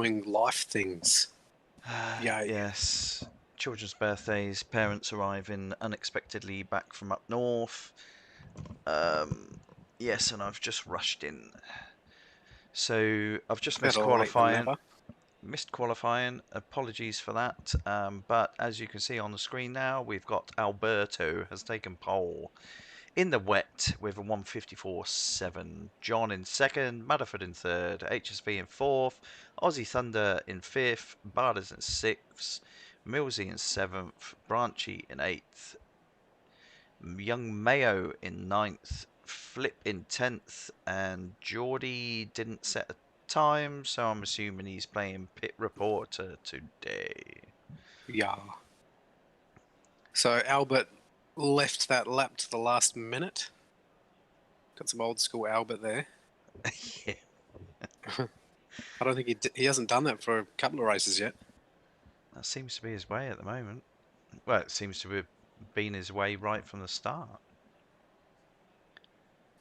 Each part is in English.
enjoying life things. Yay. Yes. Children's birthdays, parents arriving unexpectedly back from up north. Yes, and I've just rushed in. So I've just missed Better late than qualifying. never. Missed qualifying. Apologies for that. But as you can see on the screen now, we've got Alberto has taken pole in the wet with a 154.7. John in second, Mudderford in third, HSV in fourth, Aussie Thunder in fifth, Barders in sixth, Millsy in seventh, Branchy in eighth, Young Mayo in ninth, Flip in 10th, and Geordie didn't set a time, so I'm assuming he's playing pit reporter today. Yeah. So Albert left that lap to the last minute. Got some old school Albert there. Yeah. I don't think he hasn't done that for a couple of races yet. That seems to be his way at the moment. Well, it seems to have been his way right from the start.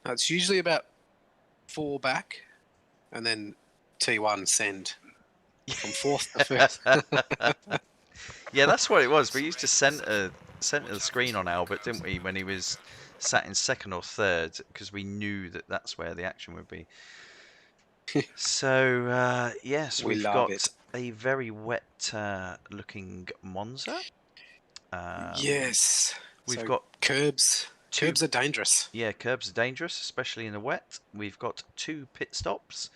It's usually about 4 back, and then T1 send from 4th to 5th. Yeah, that's what it was. We used to center the screen on Albert, didn't we, when he was sat in second or third, because we knew that that's where the action would be. So yes, We we've love got it. a very wet looking Monza. Yes. We've So got curbs. two. Curbs are dangerous. Yeah, curbs are dangerous, especially in the wet. We've got 2 pit stops.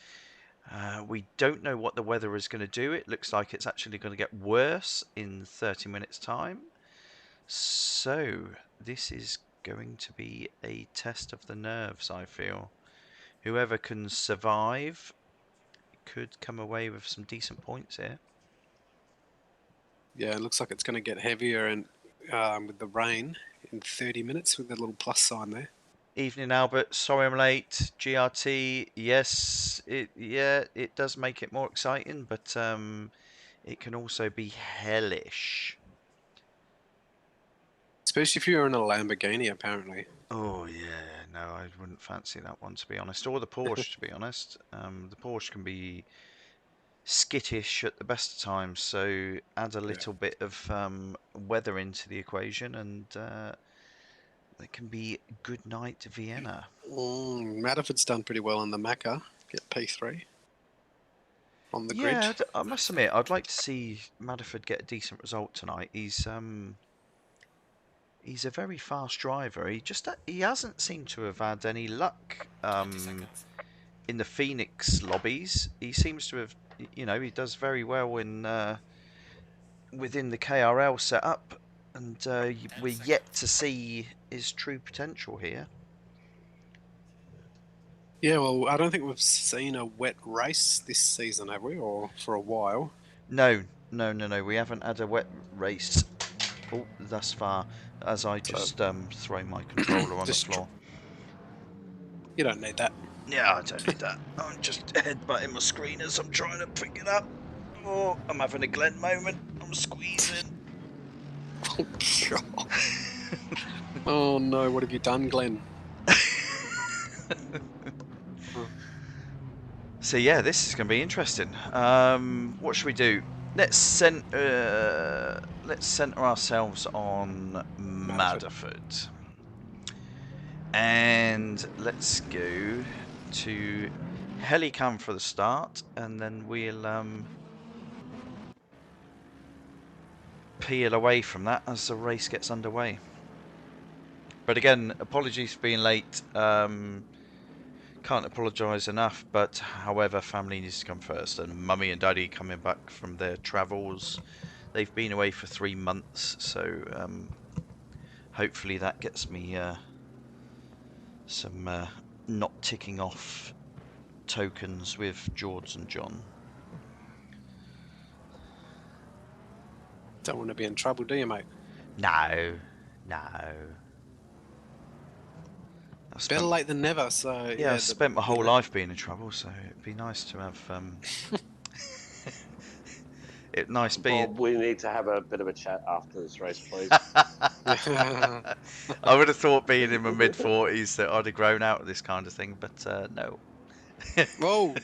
We don't know what the weather is going to do. It looks like it's actually going to get worse in 30 minutes' time. So this is going to be a test of the nerves, I feel. Whoever can survive could come away with some decent points here. Yeah, it looks like it's going to get heavier and with the rain in 30 minutes with the little plus sign there. Evening, Albert. Sorry I'm late. GRT, yes, it does make it more exciting, but it can also be hellish. Especially if you're in a Lamborghini, apparently. Oh yeah, no, I wouldn't fancy that one, to be honest, or the Porsche, to be honest. The Porsche can be skittish at the best of times, so add a little bit of weather into the equation, and it can be good night Vienna. Matterford's done pretty well in the Macca. Get P3 on the grid. I must admit, I'd like to see Madderford get a decent result tonight. He's a very fast driver. He hasn't seemed to have had any luck in the Phoenix lobbies. He seems to have, he does very well in within the KRL setup, and we're yet to see his true potential here. Yeah, well, I don't think we've seen a wet race this season, have we? Or for a while? No. We haven't had a wet race thus far, as I just throw my controller on the floor. You don't need that. Yeah, I don't need that. I'm just headbutting my screen as I'm trying to pick it up. Oh, I'm having a Glenn moment. I'm squeezing. Oh, God. Oh, no. What have you done, Glenn? So, yeah, this is going to be interesting. What should we do? Let's center ourselves on Madderford. And let's go to Helicam for the start, and then we'll peel away from that as the race gets underway. But again, apologies for being late. Can't apologise enough, but however, family needs to come first, and Mummy and Daddy coming back from their travels. They've been away for 3 months, so hopefully that gets me some not ticking off tokens with George and John. Don't want to be in trouble, do you, mate? No. Better late than never, so... Yeah, I spent my whole life being in trouble, so it'd be nice to have... nice being... Bob, we need to have a bit of a chat after this race, please. I would have thought being in my mid-40s that I'd have grown out of this kind of thing, but no. Whoa!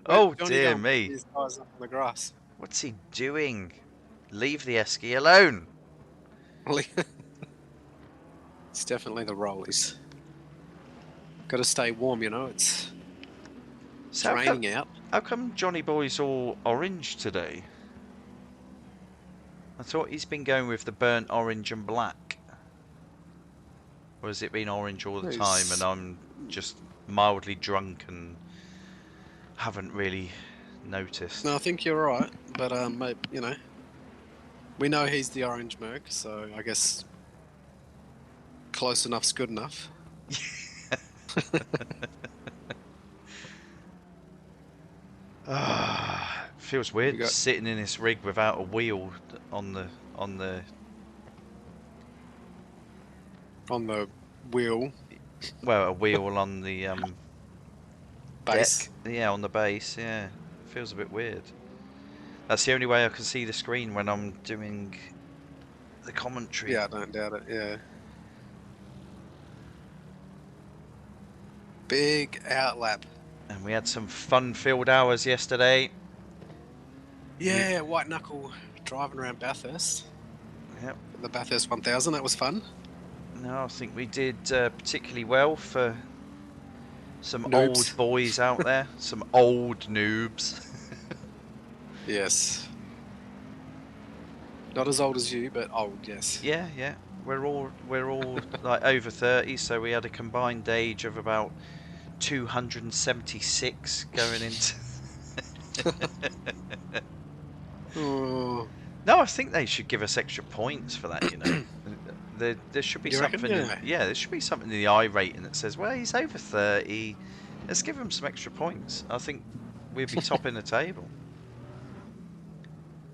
Oh Johnny dear going me. his guys up on the grass. What's he doing? Leave the esky alone. It's definitely the rollies. Got to stay warm, you know. It's So raining out. how come Johnny Boy's all orange today? I thought he's been going with the burnt orange and black. Or has it been orange all the time and I'm just mildly drunk and haven't really noticed? No, I think you're right, but mate, you know, we know he's the orange Merc, so I guess close enough's good enough. Feels weird sitting in this rig without a wheel on the wheel. Well, a wheel on the base. Deck. Yeah, on the base. Yeah, feels a bit weird. That's the only way I can see the screen when I'm doing the commentary. Yeah, I don't doubt it. Yeah. Big outlap. And we had some fun-filled hours yesterday. Yeah, white knuckle driving around Bathurst. Yep. The Bathurst 1000, that was fun. No, I think we did particularly well for some Noobs. old boys out there, some old noobs. Yes. Not as old as you, but old, yes. Yeah, yeah. We're all like over 30, so we had a combined age of about 276 going into. Oh. No, I think they should give us extra points for that. You know, there should be You something. reckon? Yeah, there should be something in the I rating that says, well, he's over 30. Let's give him some extra points. I think we'd be topping the table.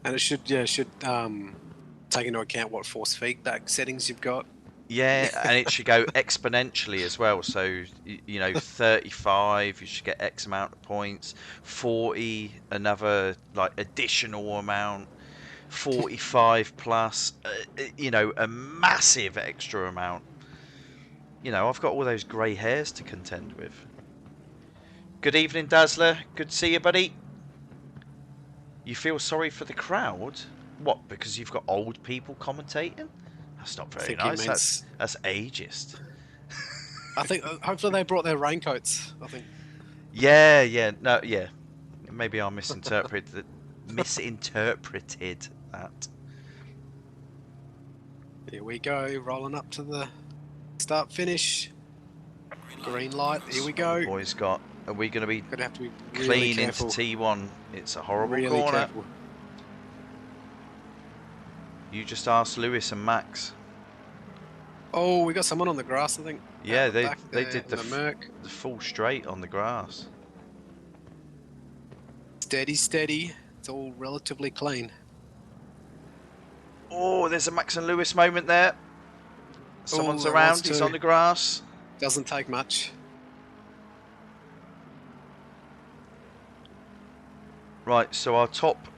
And it should take into account what force feedback settings you've got. Yeah, and it should go exponentially as well. So, you know, 35, you should get X amount of points. 40, another like additional amount. 45 plus, you know, a massive extra amount. You know, I've got all those grey hairs to contend with. Good evening, Dazzler. Good to see you, buddy. You feel sorry for the crowd? What, because you've got old people commentating? That's not very nice. That's ageist. I think hopefully they brought their raincoats. I think. Yeah. No, yeah. Maybe I misinterpreted that. Here we go, rolling up to the start finish. Green light. Here we go. Boys got. Are we going to be Gonna have to be really clean careful. into T1? It's a horrible Really corner. careful. You just asked Lewis and Max. Oh, we got someone on the grass, I think. Yeah, they did did the Merc. full straight on the grass. Steady. It's all relatively clean. Oh, there's a Max and Lewis moment there. Someone's there around. was He's too. on the grass. Doesn't take much. Right, so our top,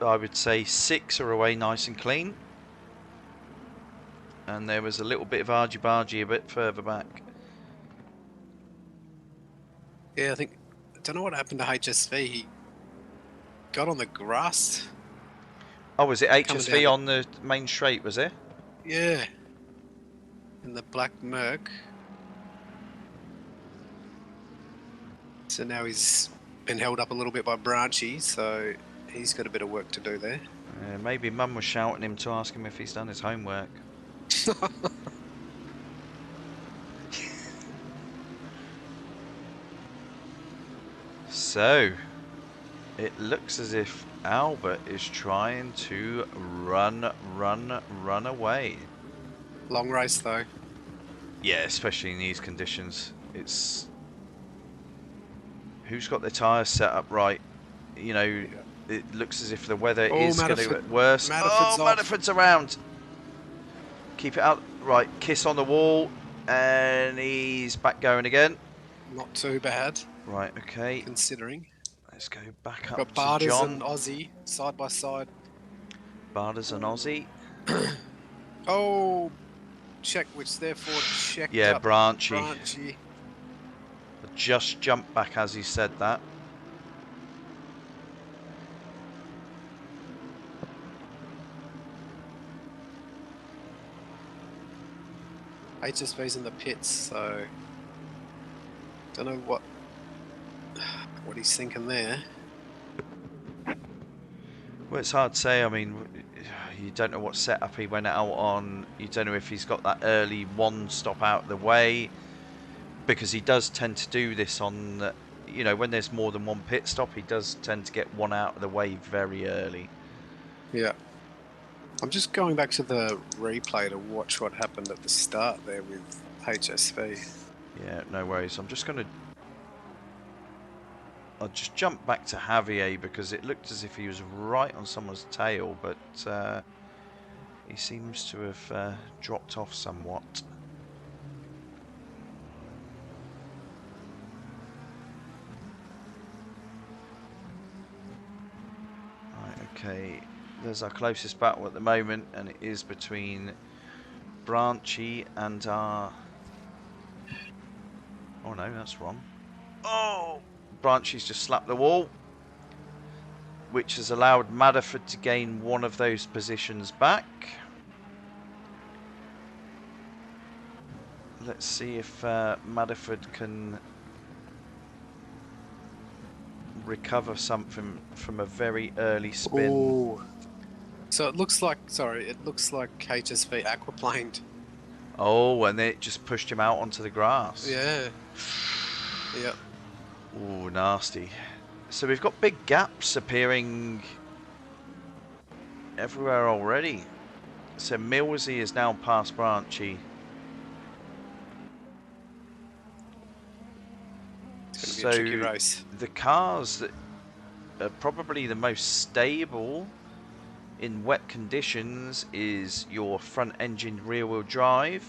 I would say 6 are away nice and clean. And there was a little bit of argy-bargy a bit further back. Yeah, I don't know what happened to HSV. He got on the grass. Oh, was it HSV down on the main straight, was it? Yeah. In the black Merc. So now he's been held up a little bit by Branchy, so he's got a bit of work to do there. Maybe Mum was shouting him to ask him if he's done his homework. So, it looks as if Albert is trying to run away. Long race though. Yeah, especially in these conditions. It's who's got their tyres set up right. You know, it looks as if the weather is going to get worse. Manaford's around. Keep it out. Right, Kiss on the wall, and he's back going again. Not too bad. Right, okay. Considering. Let's go back up Got to Barders John. and Aussie side by side. Barders and Aussie. Oh, check which therefore checked up. Branchy. Branchy. Just jumped back as he said that. HSV's in the pits, so don't know what he's thinking there. Well, it's hard to say. I mean, you don't know what setup he went out on. You don't know if he's got that early one stop out of the way, because he does tend to do this on, you know, when there's more than one pit stop, he does tend to get one out of the way very early. Yeah. I'm just going back to the replay to watch what happened at the start there with HSV. Yeah, no worries. I'll just jump back to Javier because it looked as if he was right on someone's tail, but he seems to have dropped off somewhat. Right, okay. There's our closest battle at the moment, and it is between Branchy and our... Oh no, that's wrong. Oh! Branchy's just slapped the wall, which has allowed Madderford to gain one of those positions back. Let's see if Madderford can recover something from a very early spin. Ooh. So it looks like, HSV aquaplaned. Oh, and it just pushed him out onto the grass. Yeah. Yep. Ooh, nasty. So we've got big gaps appearing everywhere already. So Millsy is now past Branchy. It's going to be a tricky race. The cars that are probably the most stable in wet conditions is your front-engined rear-wheel drive,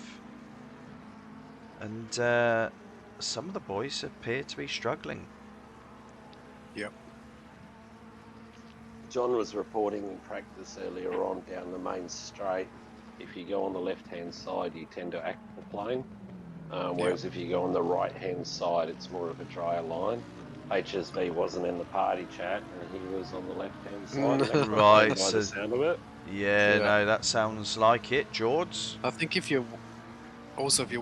and some of the boys appear to be struggling. Yep. John was reporting in practice earlier on down the main straight. If you go on the left-hand side, you tend to aquaplane, whereas if you go on the right-hand side, it's more of a drier line. HSV wasn't in the party chat, and he was on the left-hand side. Right, by so the sound of it. yeah, no, that sounds like it, George. I think if you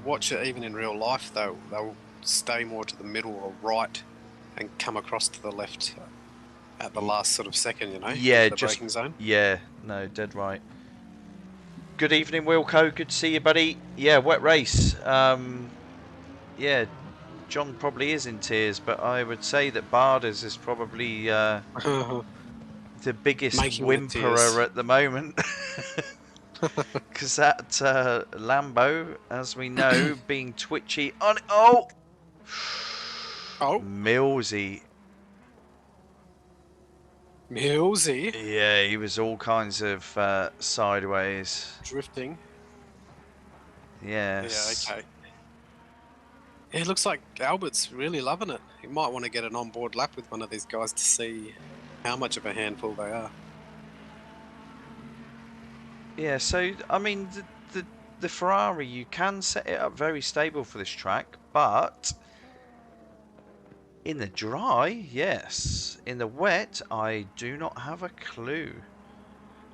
watch it even in real life, though, they'll stay more to the middle or right and come across to the left at the last sort of second, you know? Yeah, the just braking zone. Yeah, no, dead right. Good evening, Wilco. Good to see you, buddy. Yeah, wet race. Yeah, John probably is in tears, but I would say that Barders is probably the biggest Making the whimperer tears. at the moment. Because that Lambo, as we know, being twitchy on... Oh! Millsy. Millsy. Yeah, he was all kinds of sideways. Drifting. Yes. Yeah, okay. Yeah, it looks like Albert's really loving it. He might want to get an on-board lap with one of these guys to see how much of a handful they are. Yeah, so, I mean, the Ferrari, you can set it up very stable for this track, but in the dry, yes. In the wet, I do not have a clue.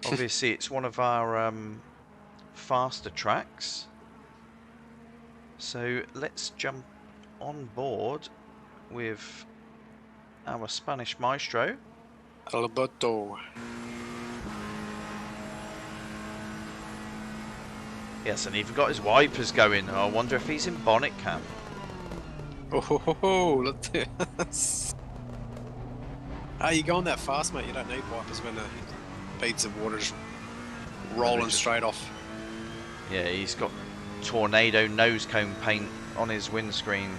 Obviously, it's one of our faster tracks. So let's jump on board with our Spanish maestro. Alberto. Yes, and even got his wipers going. I wonder if he's in bonnet cam. Oh, look at this. You going that fast, mate? You don't need wipers when the beads of water's rolling straight off. Yeah, he's got tornado nose cone paint on his windscreen.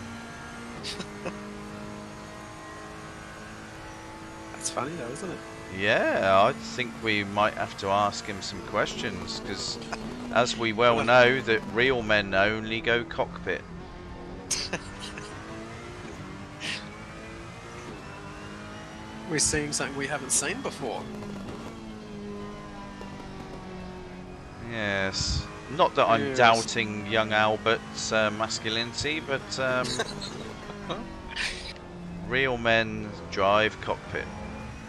That's funny though, isn't it? Yeah, I think we might have to ask him some questions, because as we well know, that real men only go cockpit. We're seeing something we haven't seen before. Yes. Not that I'm doubting young Albert's masculinity, but real men drive cockpit.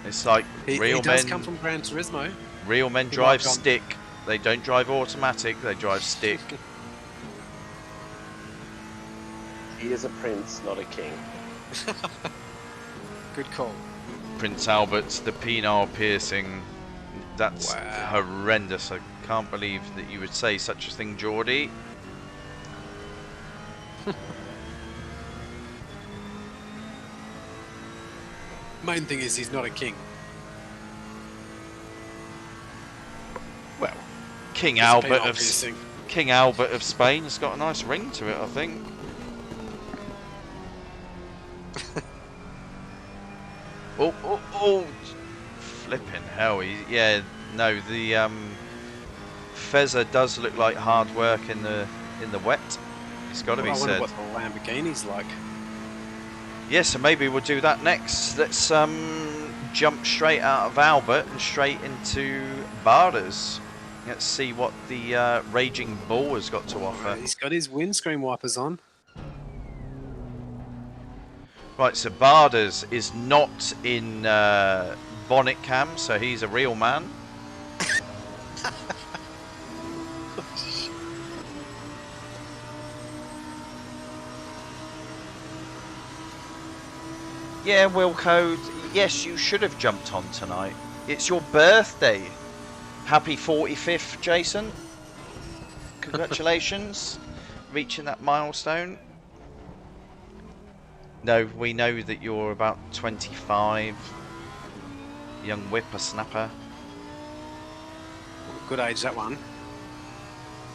It's like He does come from Gran Turismo. Real men drive stick. They don't drive automatic, they drive stick. He is a prince, not a king. Good call. Prince Albert's the penile piercing. That's Wow. horrendous. I can't believe that you would say such a thing, Geordie. Main thing is he's not a king. Well, King he's a Albert penile of piercing. King Albert of Spain has got a nice ring to it, I think. Oh, flipping hell! Yeah, no, the Fezzer does look like hard work in the wet. It's got to be I wonder said. what the Lamborghini's like. Yeah, so maybe we'll do that next. Let's jump straight out of Albert and straight into Bardas. Let's see what the Raging Bull has got to offer. He's got his windscreen wipers on. Right, so Bardas is not in bonnet cam, so he's a real man. Yeah, Wilco, yes, you should have jumped on tonight. It's your birthday. Happy 45th, Jason. Congratulations. Reaching that milestone. No, we know that you're about 25. Young whippersnapper. Good age, that one.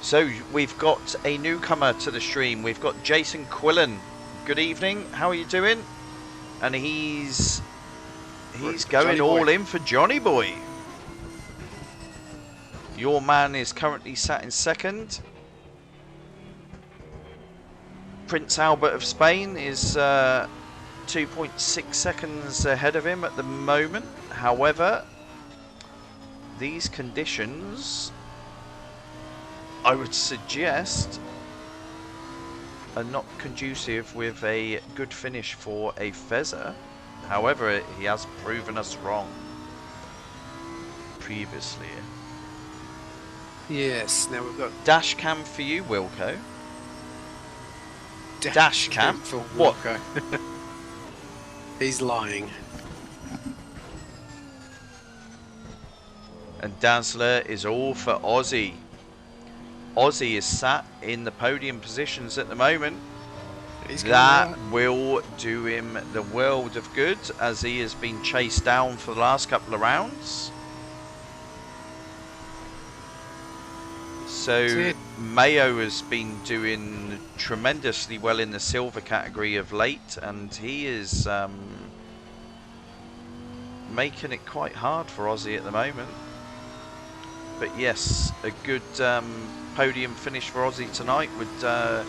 So, we've got a newcomer to the stream. We've got Jason Quillen. Good evening. How are you doing? And he's going all in for Johnny Boy. Your man is currently sat in second. Prince Albert of Spain is 2.6 seconds ahead of him at the moment. However, these conditions, I would suggest, are not conducive with a good finish for a Fezzer. However, he has proven us wrong previously. Yes, now we've got Dash cam for you, Wilco. Dash cam? for What? Wilco. He's lying. And Dazzler is all for Aussie. Aussie is sat in the podium positions at the moment. That will do him the world of good, as he has been chased down for the last couple of rounds. So Mayo has been doing tremendously well in the silver category of late, and he is making it quite hard for Aussie at the moment. But yes, a good podium finish for Aussie tonight would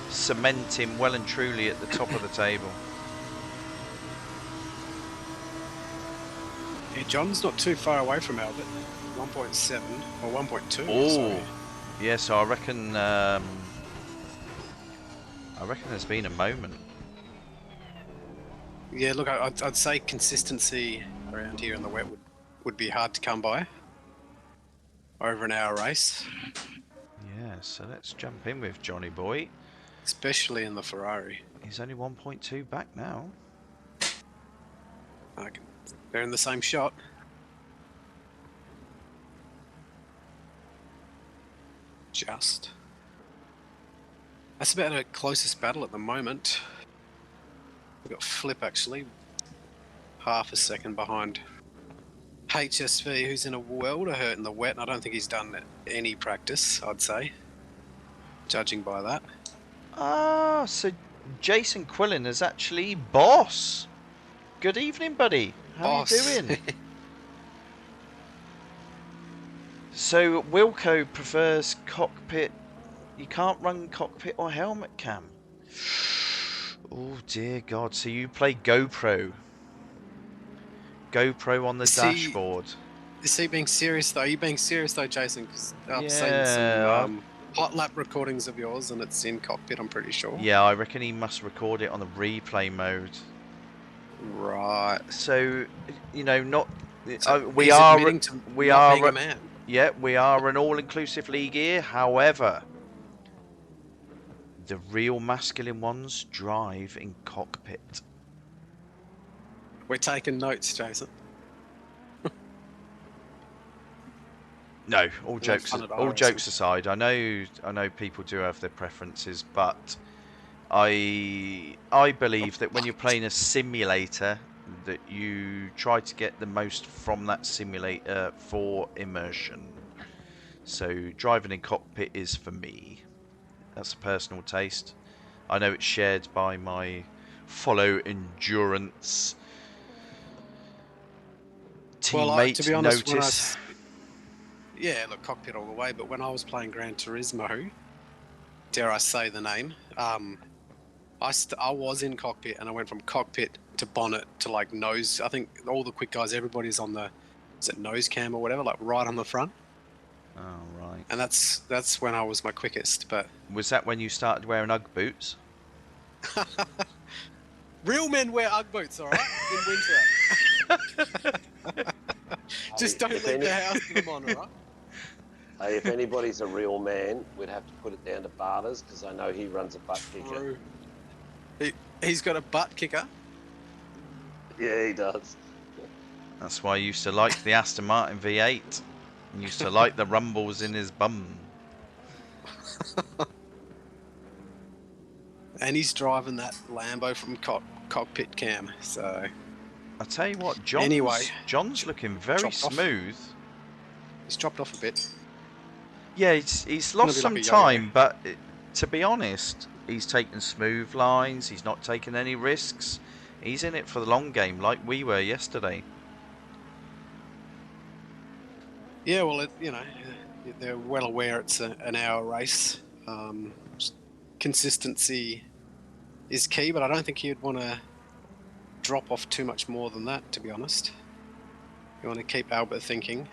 cement him well and truly at the top of the table. Yeah, John's not too far away from Albert. 1.7 or 1.2. Oh, yeah. So I reckon there's been a moment. Yeah, look, I'd say consistency around here in the wet would be hard to come by over an hour race. Yeah, so let's jump in with Johnny Boy. Especially in the Ferrari. He's only 1.2 back now. They're in the same shot. Just. That's about our closest battle at the moment. We've got Flip actually. Half a second behind HSV, who's in a world of hurt in the wet, and I don't think he's done any practice, I'd say. Judging by that. Ah, so Jason Quillen is actually boss. Good evening, buddy. How are you doing? So Wilco prefers cockpit. You can't run cockpit or helmet cam. Oh dear God! So you play GoPro. GoPro on the dashboard. Is he being serious though? Are you being serious though, Jason? Because I've seen Yeah. some hot lap recordings of yours, and it's in cockpit. I'm pretty sure. Yeah, I reckon he must record it on the replay mode. Right. So, you know, not So we he's are admitting to we not are being a man. Yeah, we are an all-inclusive league here. However, The real masculine ones drive in cockpit. We're taking notes, Jason. No, all And jokes fun at all iRacing. jokes aside, I know people do have their preferences, but I believe that when you're playing a simulator, that you try to get the most from that simulator for immersion. So driving in cockpit is for me. That's a personal taste. I know it's shared by my follow endurance teammate to be honest, Notice. yeah, look, cockpit all the way. But when I was playing Gran Turismo, dare I say the name, I was in cockpit, and I went from cockpit to bonnet to like nose. I think all the quick guys, everybody's on the nose cam or whatever, like right on the front. Oh right. And that's when I was my quickest. But was that when you started wearing UGG boots? Real men wear UGG boots, all right, in winter. Just don't leave the house with them on, all right? Hey, if anybody's a real man, we'd have to put it down to Barters, because I know he runs a butt kicker. He's got a butt kicker. Yeah, he does. That's why I used to like the Aston Martin V8. I used to like the rumbles in his bum. And he's driving that Lambo from cockpit cam. So I tell you what, John's looking very smooth. He's dropped off a bit. Yeah, he's lost some time, but to be honest, he's taking smooth lines. He's not taking any risks. He's in it for the long game, like we were yesterday. Yeah, well, they're well aware it's an hour race. Consistency is key, but I don't think you'd want to drop off too much more than that, to be honest. You want to keep Albert thinking,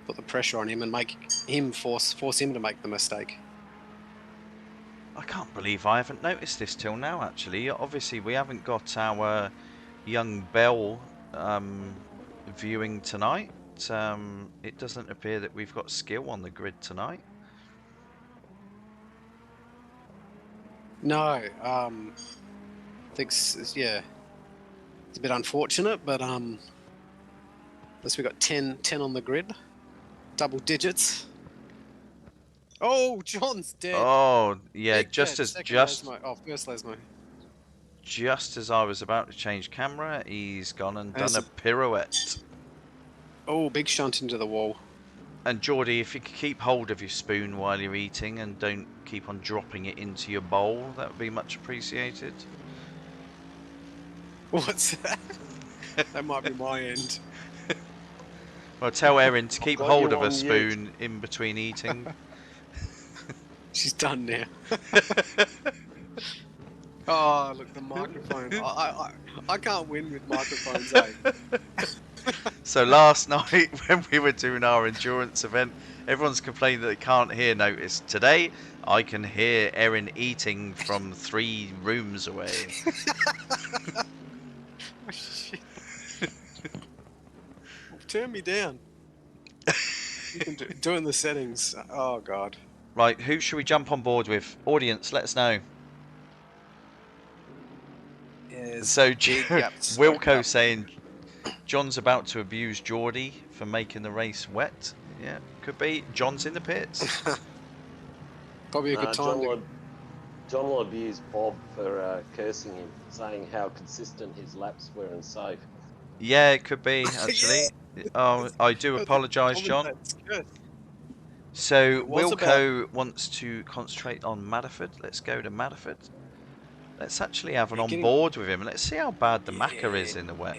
put the pressure on him, and make him force him to make the mistake. I can't believe I haven't noticed this till now, actually. Obviously, we haven't got our young Bell viewing tonight. It doesn't appear that we've got skill on the grid tonight. No, I think yeah, it's a bit unfortunate, but unless we got 10 on the grid, double digits. Oh, John's dead. Oh yeah, first Lesmo. Just as I was about to change camera, he's gone and done a pirouette. Oh, big shunt into the wall. And Geordie, if you could keep hold of your spoon while you're eating and don't keep on dropping it into your bowl, that would be much appreciated. What's that? That might be my end. Well, tell Erin to keep hold of a spoon in between eating. She's done now. Oh, look, the microphone. I can't win with microphones, eh? So last night when we were doing our endurance event, everyone's complaining that they can't hear Notice. Today, I can hear Erin eating from 3 rooms away. Oh, shit. Turn me down. You can do it in the settings. Oh, God. Right, who should we jump on board with? Audience, let us know. So Wilco saying John's about to abuse Geordie for making the race wet. Yeah, could be. John's in the pits. Probably a good time. John will abuse Bob for cursing him, saying how consistent his laps were and safe. Yeah, it could be, actually. Oh, I do apologise, John. So Wilco wants to concentrate on Madaford. Let's go to Madaford. Let's actually have an on board with him. Let's see how bad the Macca is in the wet.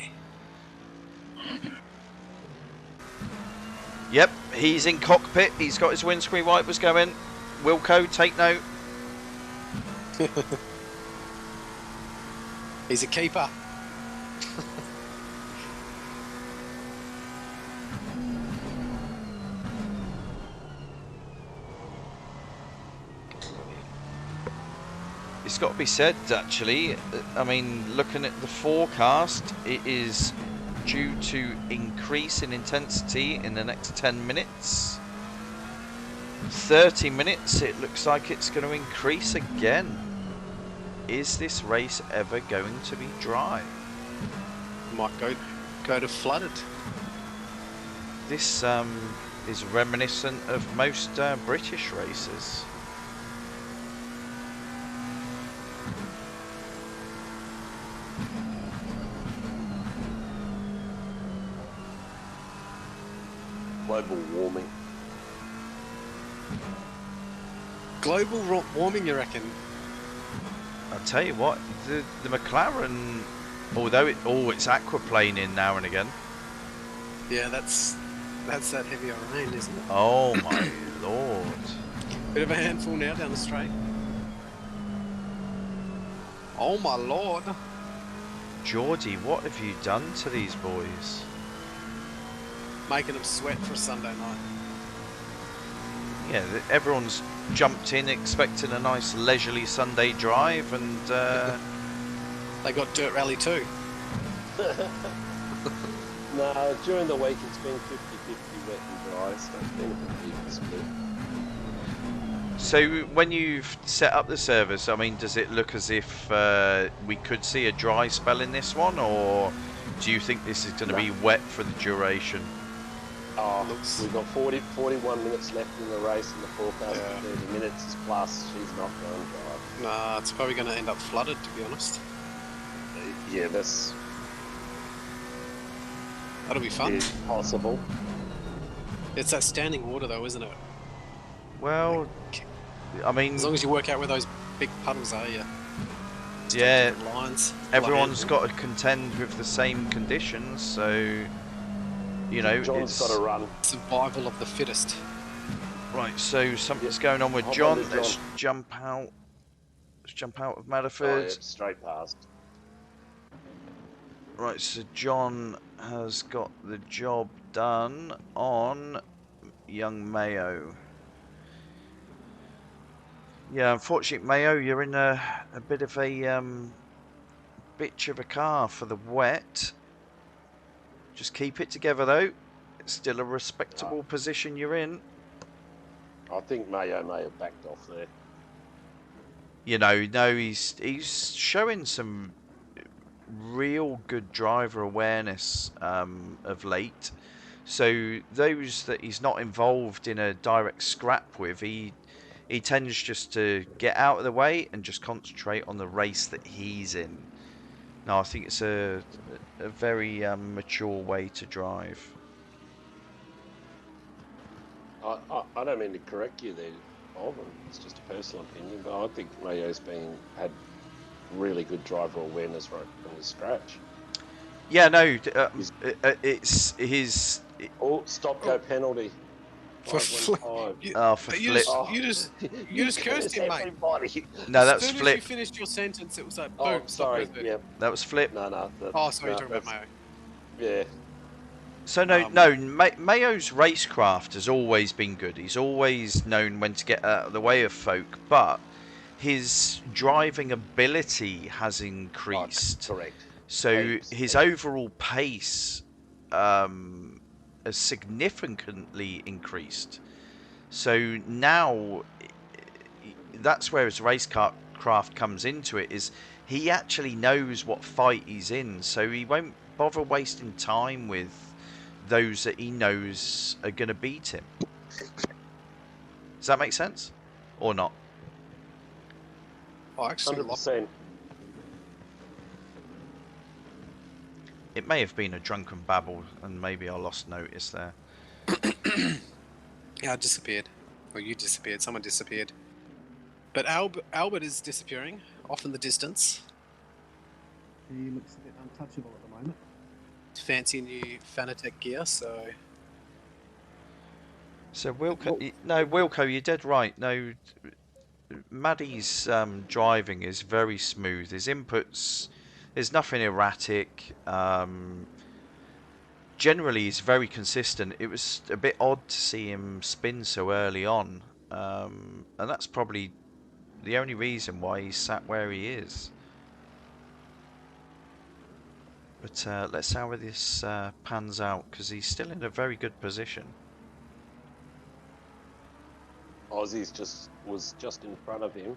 Yep, he's in cockpit. He's got his windscreen wipers going. Wilco, take note. He's a keeper. It's got to be said, actually. I mean, looking at the forecast, it is due to increase in intensity in the next 10 minutes. 30 minutes, it looks like it's going to increase again. Is this race ever going to be dry? Might go to flooded. This is reminiscent of most British races. Global warming. Global warming, you reckon? I'll tell you what, the McLaren, although it's aquaplaning now and again. Yeah, that's that heavier rain, isn't it? Oh my lord. Bit of a handful now down the straight. Oh my lord. Geordie, what have you done to these boys? Making them sweat for a Sunday night. Yeah, everyone's jumped in expecting a nice leisurely Sunday drive, and They got dirt rally too. No, during the week it's been 50-50 wet and dry, so it's been a bit even split. So when you've set up the service, I mean, does it look as if we could see a dry spell in this one, or do you think this is going to be wet for the duration? Oh, we've got 41 minutes left in the race, and the forecast for 30 minutes is plus. She's not going dry. Nah, it's probably going to end up flooded, to be honest. Yeah, That'll be fun. is possible. It's that standing water though, isn't it? Well, I mean, As long as you work out where those big puddles are, yeah. yeah, Lines. everyone's got to contend with the same conditions, so you know, John's got to run. Survival of the fittest. Right, so something's going on with Hop John. onto Let's John. jump out. Let's jump out of Oh, Matterford. yeah, straight past. Right, so John has got the job done on young Mayo. Yeah, unfortunately, Mayo, you're in a bit of a bitch of a car for the wet. Just keep it together, though. It's still a respectable position you're in. I think Mayo may have backed off there. You know, no, he's showing some real good driver awareness of late. So those that he's not involved in a direct scrap with, he tends just to get out of the way and just concentrate on the race that he's in. No, I think it's a very mature way to drive. I don't mean to correct you there, Alvin. It's just a personal opinion, but I think Mayo's had really good driver awareness right from the scratch. Yeah, no, it's his. Oh, stop go penalty. For 5-1-5. For you flip. you just cursed him, mate. everybody. No, that As was soon as flip. you finished your sentence, it was like, boom, Oh, stop sorry. goes Yeah. That was flip. No. Oh, sorry, you're talking about Mayo. Yeah. So no, Mayo's racecraft has always been good. He's always known when to get out of the way of folk, but his driving ability has increased. Correct. So his overall pace has significantly increased. So now that's where his racecraft comes into it. Is he actually knows what fight he's in, so he won't bother wasting time with those that he knows are going to beat him. Does that make sense? Or not? Oh, actually, 100%. It may have been a drunken babble, and maybe I lost notice there. yeah, I disappeared. Or you disappeared. Someone disappeared. But Albert is disappearing, off in the distance. He looks a bit untouchable at the moment. Fancy new Fanatec gear, so... So Wilco, you're dead right. No, Maddie's driving is very smooth. His inputs, there's nothing erratic. Generally, he's very consistent. It was a bit odd to see him spin so early on, and that's probably the only reason why he's sat where he is. But let's see how this pans out, because he's still in a very good position. Aussie's was just in front of him,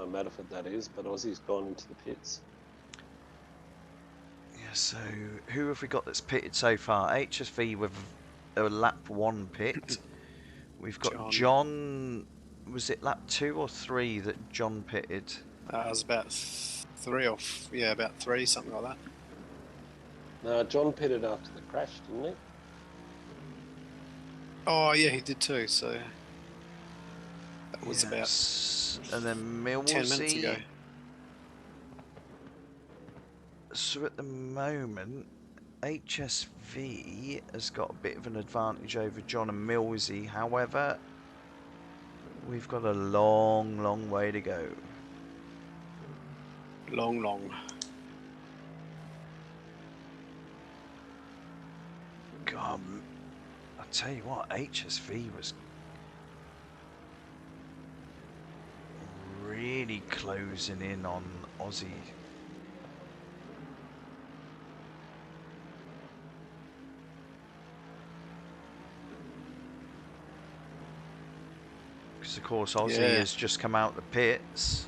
Matterford that is, but Aussie's gone into the pits. Yeah, so who have we got that's pitted so far? HSV with a lap 1 pit. We've got John. Was it lap 2 or 3 that John pitted? It was about 3 or about 3, something like that. No, John pitted after the crash, didn't he? Oh yeah, he did too. So that was about and then 10 minutes ago. So at the moment, HSV has got a bit of an advantage over John and Millsy. However, we've got a long way to go. Long. God, I'll tell you what, HSV was really closing in on Aussie. Because of course Aussie has just come out the pits.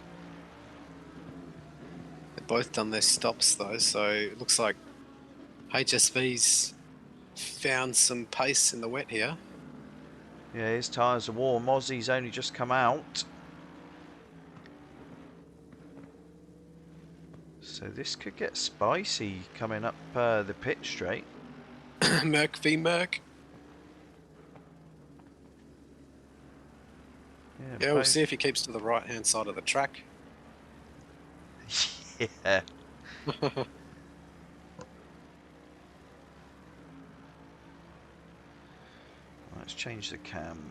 They've both done their stops though, so it looks like HSV's found some pace in the wet here. Yeah, his tyres are warm. Aussie's only just come out. So this could get spicy coming up the pit straight. Merc v Merc. Yeah, we'll see if he keeps to the right-hand side of the track. Yeah. Let's change the cam.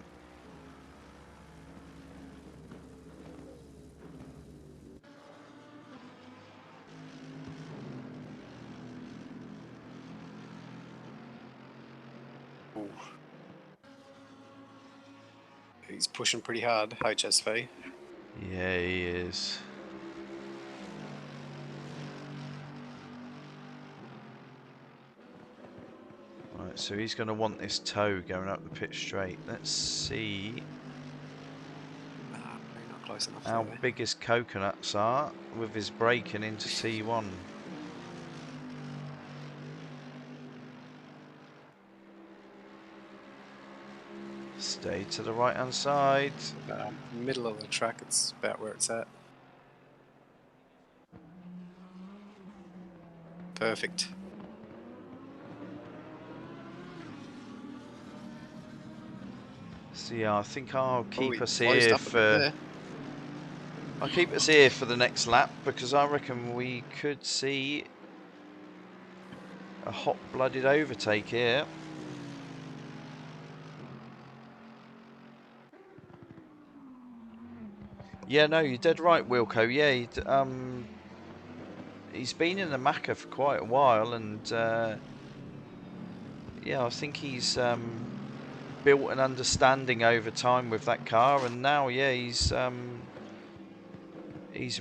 Ooh. He's pushing pretty hard, HSV. Yeah, he is. Right, so he's going to want this toe going up the pit straight. Let's see Not close enough how there. big his coconuts are with his braking into T1. Stay to the right hand side. Middle of the track, it's about where it's at. Perfect. So yeah, I think I'll keep us here here for. I'll keep us here for the next lap because I reckon we could see a hot-blooded overtake here. Yeah, no, you're dead right, Wilco. Yeah, he's been in the Macca for quite a while, and yeah, I think he's built an understanding over time with that car, and now, yeah, he's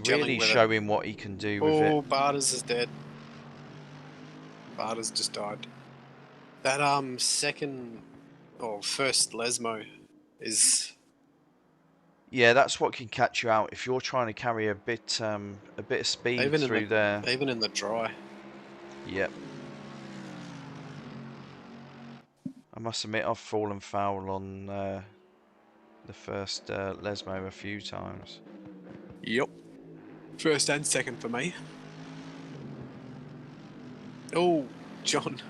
really showing what he can do with it. Oh, Barters is dead. Barters just died. That second or first Lesmo is. Yeah, that's what can catch you out if you're trying to carry a bit of speed through there. Even in the dry. Yep. I must admit, I've fallen foul on the first Lesmo a few times. Yep. First and second for me. Oh, John.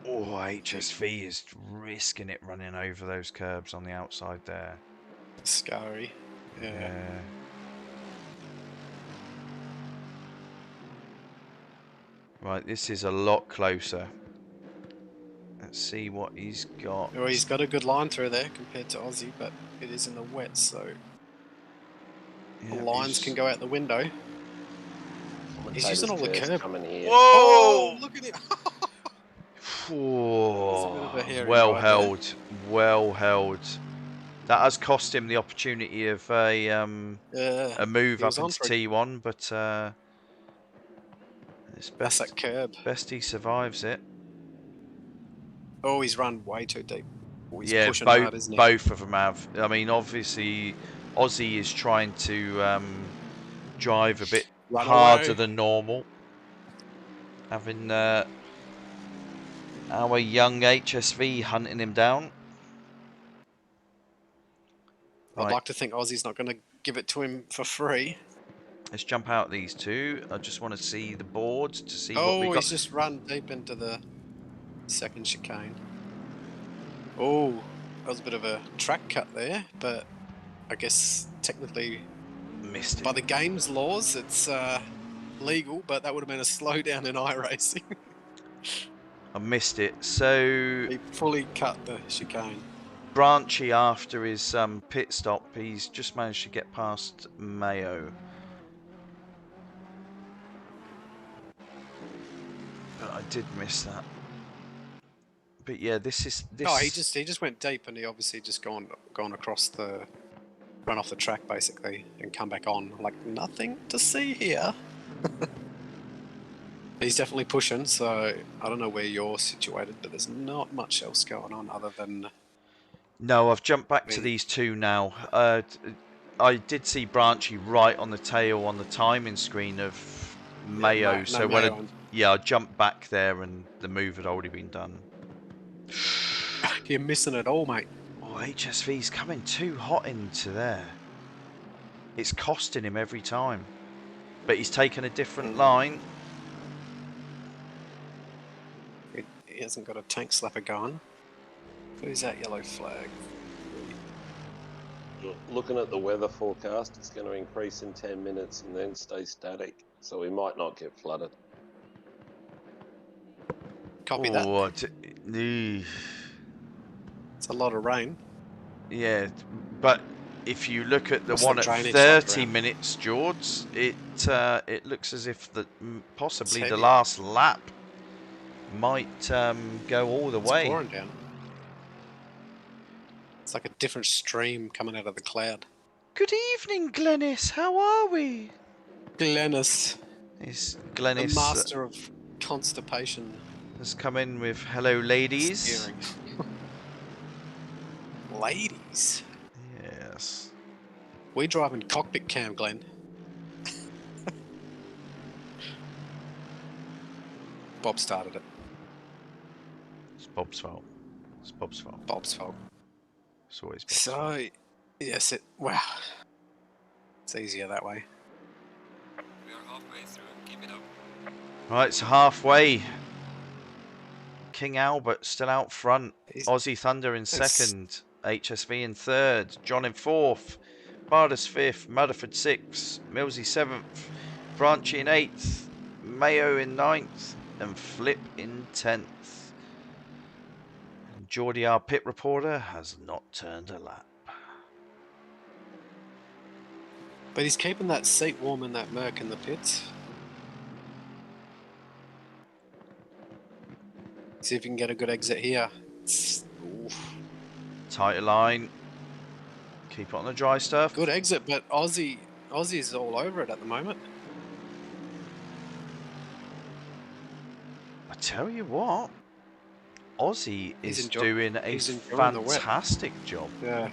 Oh, HSV is risking it running over those curbs on the outside there. Scary. Yeah. Right, this is a lot closer. Let's see what he's got. Well, he's got a good line through there compared to Aussie, but it is in the wet, so the lines can go out the window. He's using all the curb. Whoa! Look at him! Oh, well held, well held. That has cost him the opportunity of a move up into T1, but it's best, that curb. best he survives it. Oh, he's run way too deep. Oh, he's Yeah, pushing hard, isn't he? both of them have. I mean, obviously, Aussie is trying to drive a bit Run harder away. than normal. Having our young HSV hunting him down. I'd Right, like to think Aussie's not going to give it to him for free. let's jump out these two. I just want to see the board to see what we Oh, got. he's just run deep into the second chicane. Oh, that was a bit of a track cut there, but I guess technically Missed it. by the game's laws, it's legal, but that would have been a slowdown in iRacing. I missed it. So He fully cut the chicane. Branchy, after his pit stop, he's just managed to get past Mayo. I did miss that. But yeah, this. Oh, he just went deep, and he obviously just gone across the run off the track basically and come back on. Like nothing to see here. He's definitely pushing, so I don't know where you're situated, but there's not much else going on other than. No, I've jumped back to Me. these two now. I did see Branchy right on the tail on the timing screen of Mayo, no so Mayo I jumped back there and the move had already been done. You're missing it all, mate. Oh, HSV's coming too hot into there. It's costing him every time. But he's taken a different line. He hasn't got a tank slapper going. Who's that yellow flag? Looking at the weather forecast, it's going to increase in 10 minutes and then stay static, so we might not get flooded. Copy that. It's a lot of rain. Yeah, but if you look at the What's one the at drainage 30 like minutes, George, it looks as if possibly the heavy. last lap might go all the It's way. pouring down. It's like a different stream coming out of the cloud. Good evening, Glennis. How are we? Glennis. Is The Glennis master of constipation. has come in with hello, ladies. Steering. Ladies. Yes. We drive in cockpit cam, Glenn. Bob started it. It's Bob's fault. It's Bob's fault. Bob's fault. It's always Bob's fault. So, yes, wow. It's easier that way. We are halfway through. Keep it up. Right, so halfway. King Albert still out front. Aussie Thunder in second. HSV in third. John in fourth. Bardus fifth. Mudderford sixth. Millsy seventh. Branchy in eighth. Mayo in ninth. And Flip in 10th. Geordie, our pit reporter, has not turned a lap. But he's keeping that seat warm in that Merc in the pits. See if you can get a good exit here. Tighter line. Keep it on the dry stuff. Good exit, but Aussie's all over it at the moment. I tell you what, Aussie is doing a fantastic job. Yeah.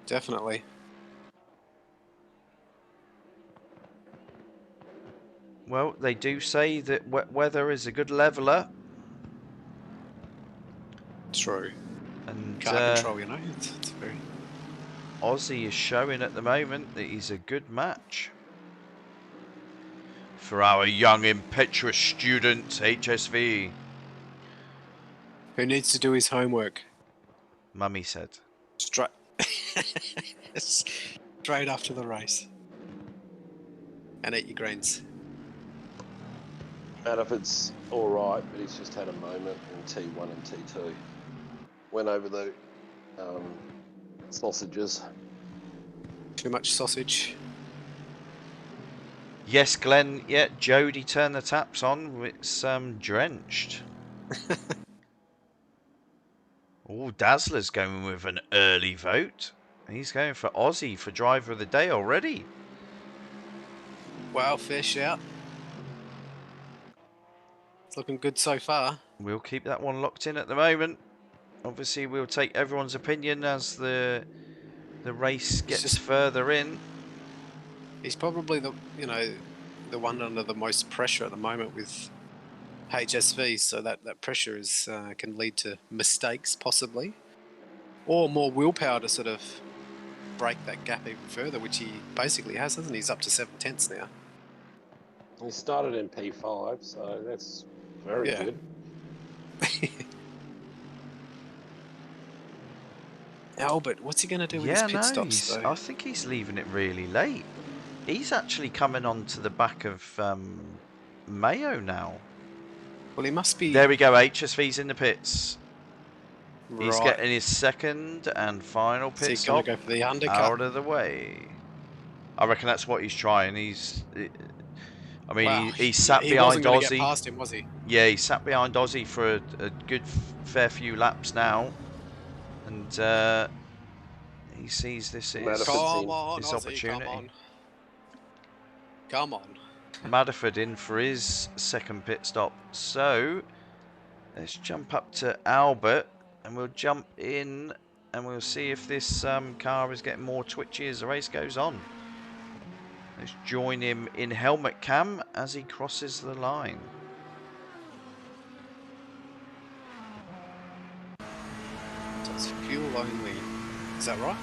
Definitely. Well, they do say that wet weather is a good leveler. True. And car control, you know, it's very. Aussie is showing at the moment that he's a good match for our young impetuous student HSV. Who needs to do his homework? Mummy said. Straight after the race. And eat your greens. Mudderford's alright, but he's just had a moment in T1 and T2. Went over the sausages. Too much sausage. Yes, Glenn. Yeah, Jody turned the taps on. It's drenched. Oh, Dazzler's going with an early vote. He's going for Aussie for driver of the day already. Wow, fair shout. It's looking good so far. We'll keep that one locked in at the moment. Obviously, we'll take everyone's opinion as the race gets further in. He's probably the the one under the most pressure at the moment with HSV, so that pressure is can lead to mistakes possibly, or more willpower to sort of break that gap even further, which he basically has, hasn't he? He's up to 7/10 now. He started in P5, so that's very good. Albert, what's he going to do with his pit stops, though? I think he's leaving it really late. He's actually coming on to the back of Mayo now. Well, he must be... There we go, HSV's in the pits. Right. He's getting his second and final pit stop. He's going to go for the undercut. Out of the way. I reckon that's what he's trying. I mean, he sat behind Ozzy. He wasn't going to get past him, was he? Yeah, he sat behind Ozzy for a good fair few laps now. And he sees this is his opportunity. Come on. Madaford in for his second pit stop. So let's jump up to Albert and we'll jump in and we'll see if this car is getting more twitchy as the race goes on. Let's join him in helmet cam as he crosses the line. So it's fuel only. Is that right?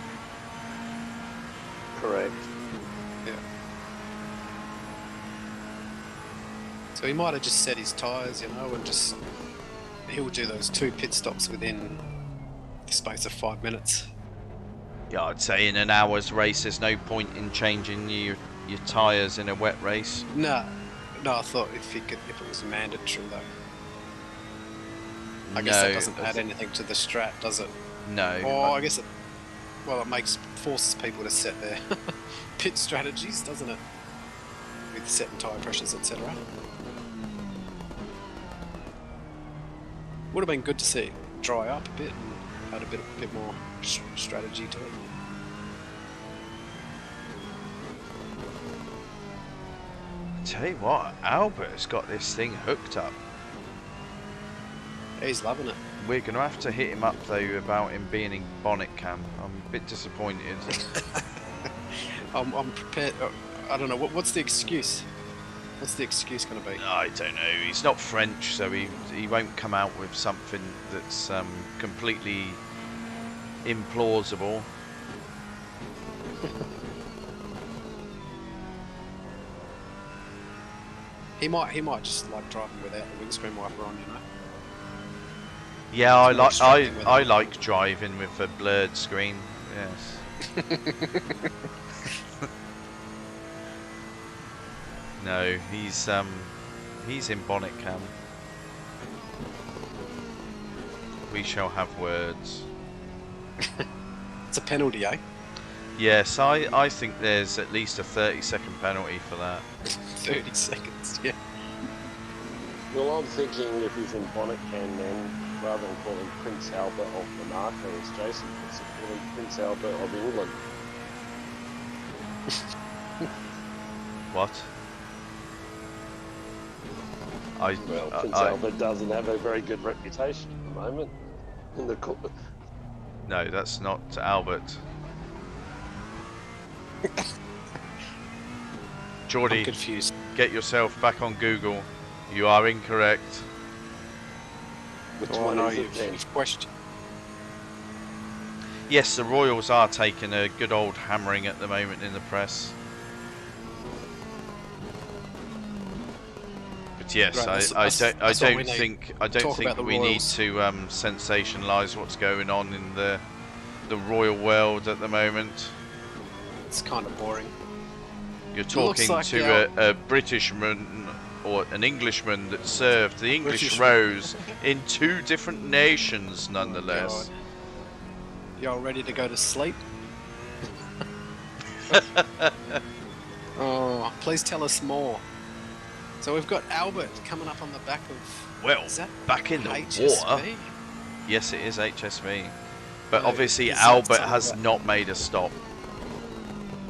Correct. Yeah. So he might have just set his tyres, and just... He'll do those 2 pit stops within the space of 5 minutes. Yeah, I'd say in an hour's race, there's no point in changing your tyres in a wet race. No, I thought if it was mandatory though. I guess that doesn't add anything to the strat, does it? No. Oh, I guess it forces people to set their pit strategies, doesn't it? With setting tyre pressures, etc. Would have been good to see it dry up a bit and add a bit more strategy to it. Tell you what, Albert's got this thing hooked up. He's loving it. We're going to have to hit him up though about him being in bonnet cam. I'm a bit disappointed. I'm prepared. I don't know. What's the excuse? What's the excuse going to be? I don't know. He's not French, so he won't come out with something that's completely implausible. He might just like driving without the windscreen wiper on, Yeah, I like driving with a blurred screen. Yes. No, he's in bonnet cam. We shall have words. It's a penalty, eh? Yes, I think there's at least a 30-second penalty for that. 30 seconds, yeah. Well, I'm thinking if he's in bonnet cam, then rather than calling Prince Albert of Monaco, as Jason puts it, call him Prince Albert of England. What? Prince Albert doesn't have a very good reputation at the moment in the court. No, that's not Albert. Geordie, I'm confused. Get yourself back on Google. You are incorrect. Which one is it then? Question. Yes, the Royals are taking a good old hammering at the moment in the press. But yes, right, I don't think we need to sensationalise what's going on in the royal world at the moment. It's kind of boring. You're talking to a Britishman or an Englishman that served the English Rose in 2 different nations, nonetheless. God. Y'all ready to go to sleep? Oh, please tell us more. So we've got Albert coming up on the back of... Well, back in the HSV? water. Yes, it is HSV. But obviously Albert has not made a stop.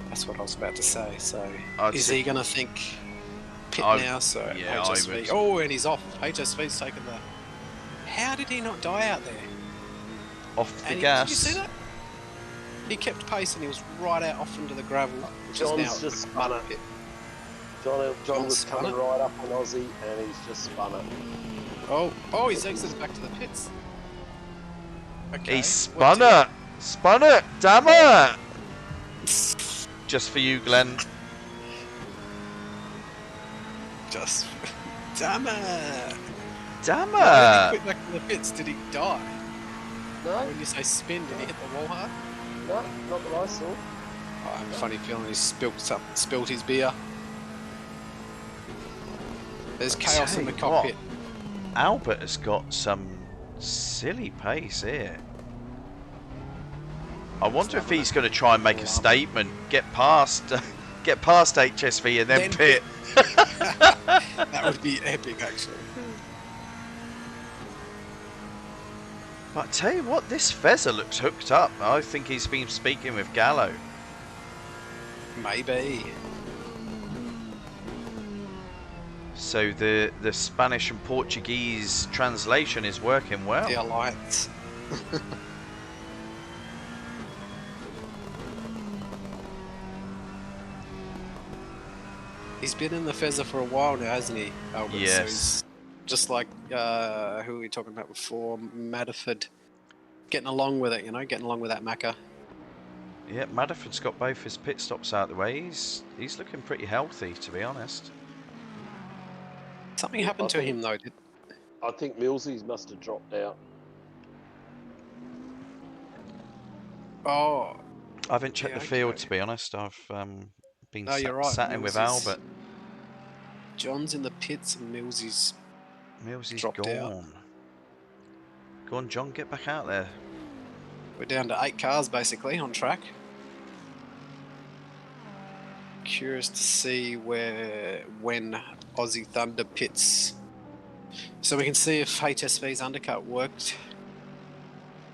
That's what I was about to say. So is he going to think pit now? So yeah, HSV. Oh, and he's off. HSV's taken How did he not die out there? Off the And gas. did you see that? He kept pace and he was right out off into the gravel, which is now John's just spun it. pit. John was spun coming it. right up on Aussie, and he's just spun it. Oh, he's exited back to the pits. Okay. He spun it! Spun it! Damn it! Just for you, Glenn. Just damn it! Damn Why did he it! quit back to the pits? Did he die? No, When you say spin, did he hit the wall hard? no, not that I saw. I have a funny feeling he spilt his beer. There's chaos in the Tell you what, cockpit. Albert has got some silly pace here. I wonder if he's going to try and make a statement, get past HSV and then pit. That would be epic, actually. But I tell you what, this Fezzer looks hooked up. I think he's been speaking with Gallo. Maybe. So the Spanish and Portuguese translation is working well. The alliance. He's been in the Fezzer for a while now, hasn't he, Albert? Yes. So he's just like, who were we talking about before? Madiford. Getting along with it, you know, getting along with that Macca. Yeah, Madiford's got both his pit stops out of the way. He's looking pretty healthy, to be honest. Something happened to him, though, did I think Millsies must have dropped out. I haven't checked Yeah, the field, okay. to be honest. I've been No, you're right, sat in with Millsy's- Albert. John's in the pits and Millsy's Millsy's dropped gone. out. Go on, John, get back out there. We're down to 8 cars, basically, on track. Curious to see when Aussie Thunder pits. So we can see if HSV's undercut worked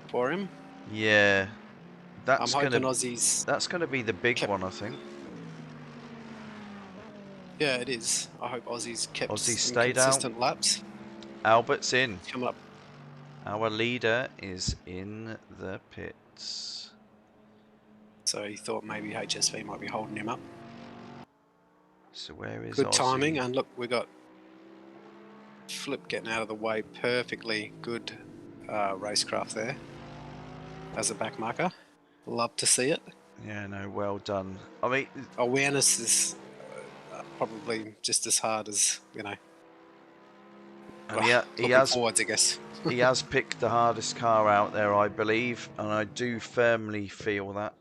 for him. Yeah, I'm hoping Aussie's... That's gonna be the big kept- one, I think. Yeah, it is. I hope Aussie's kept Aussie some stayed out. consistent laps. Albert's in. Come up. Our leader is in the pits. So he thought maybe HSV might be holding him up. So where is Good Aussie? timing, and look, we got Flip getting out of the way perfectly. Good racecraft there as a back marker. Love to see it. Yeah, no, well done. I mean, Awareness is probably just as hard as, you know, and he looking has forwards, I guess. he has picked the hardest car out there, I believe, and I do firmly feel that.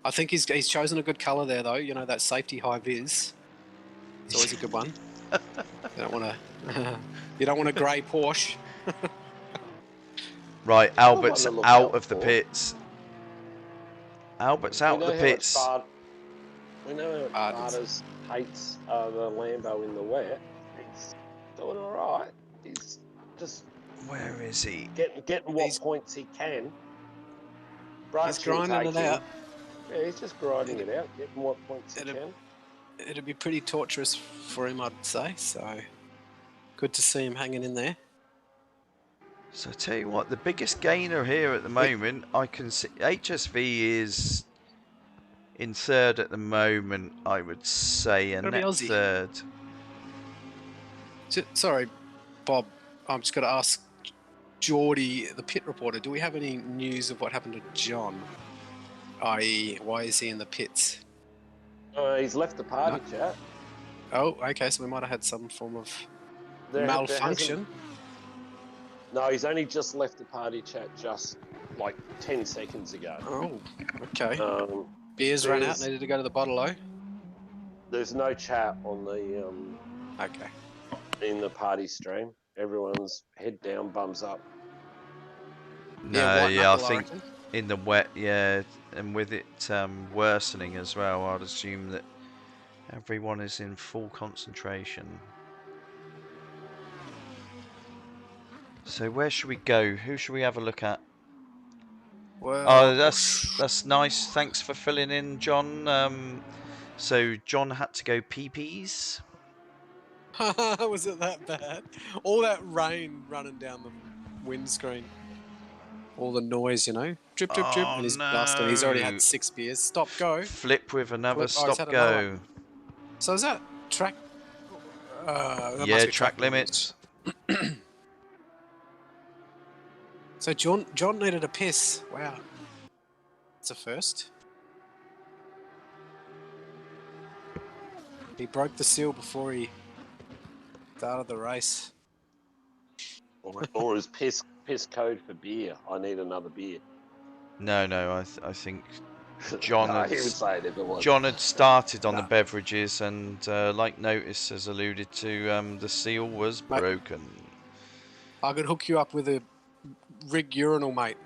I think he's chosen a good colour there, though. You know, that safety high vis. It's always a good one. You don't want a grey Porsche. Right, It's not one Albert's to look out out of the for. pits. Albert's out of the pits. We know how much Bardas hates the Lambo in the wet. He's doing all right. He's just Where is he? getting what points he can. He's grinding it out. Yeah, he's just grinding it out, getting what points he can. It'd be pretty torturous for him, I'd say. So good to see him hanging in there. So I tell you what, the biggest gainer here at the moment, I can see HSV is in third at the moment, I would say, and Gotta be net Aussie. third. Sorry, Bob. I'm just going to ask Geordie, the pit reporter, do we have any news of what happened to John? I.e., why is he in the pits? He's left the party chat. Oh, okay, so we might have had some form of There malfunction. No, he's only just left the party chat just like 10 seconds ago. Oh, okay. Beers ran out, there's- needed to go to the bottle-o. There's no chat on the Okay. in the party stream. Everyone's head down, bums up. No, white yeah, I knuckle, think reckon. in the wet, yeah, and with it worsening as well, I'd assume that everyone is in full concentration. So where should we go? Who should we have a look at? Well, Oh, that's nice. Thanks for filling in, John. So John had to go pee-pees. Was it that bad? All that rain running down the windscreen. All the noise, you know. Drip, drip, drip. Oh And he's dusting. He's already had no! 6 beers. Stop, go. Flip with another Flip. Oh, he's stop had another go. one. So is that track? That Yeah, must be track limits. So John needed a piss. Wow. It's a first. He broke the seal before he started the race. Or is piss code for beer? I need another beer. No, I think John No, had, he would say it if it was. John had started on the Nah. beverages, and like Notice has alluded to, the seal was Mate. broken. I could hook you up with a rig urinal, mate.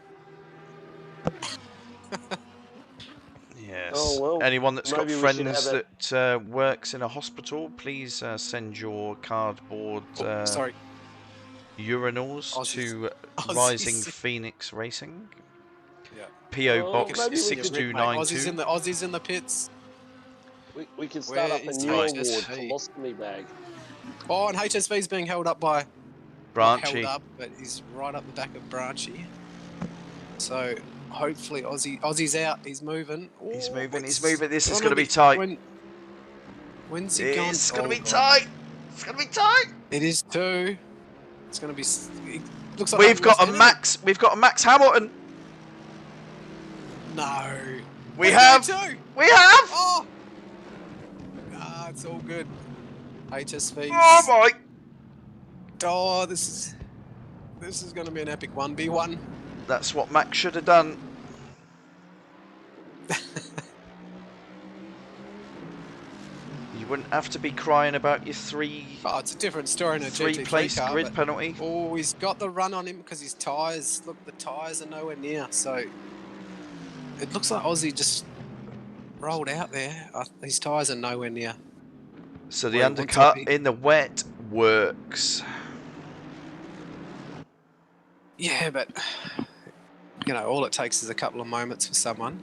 Yes. Oh, well, Anyone that's got maybe we should friends have that works in a hospital, please send your cardboard Sorry. urinals Aussies. to Aussies. Rising Phoenix Racing. Yeah. PO Well, Box maybe we could- Aussies 6292. Aussies in the pits. We can start Where up a is new HSV? award, colostomy bag. Oh, and HSV's being held up by... Not Branchy. held up, but he's right up the back of Branchy. So hopefully Aussie's out. He's moving. He's Oh, moving. it's He's moving. This is gonna going to be tight. When's he gone? It's going to be God. tight. It's going to be tight. It is too. It's going to be. It looks like We've got a anything. Max. We've got a Max Hamilton. No. We have. Too. We have. Oh. Ah, it's all good. HSV. Oh my. Oh, this is going to be an epic 1v1. That's what Max should have done. You wouldn't have to be crying about your Oh, it's a different story in a GT3 place car, grid but- penalty. Oh, he's got the run on him because his tyres. Look, the tyres are nowhere near. So it looks like Aussie just rolled out there. His tyres are nowhere near. So the Where he wants undercut to be. in the wet works. Yeah, but you know, all it takes is a couple of moments for someone.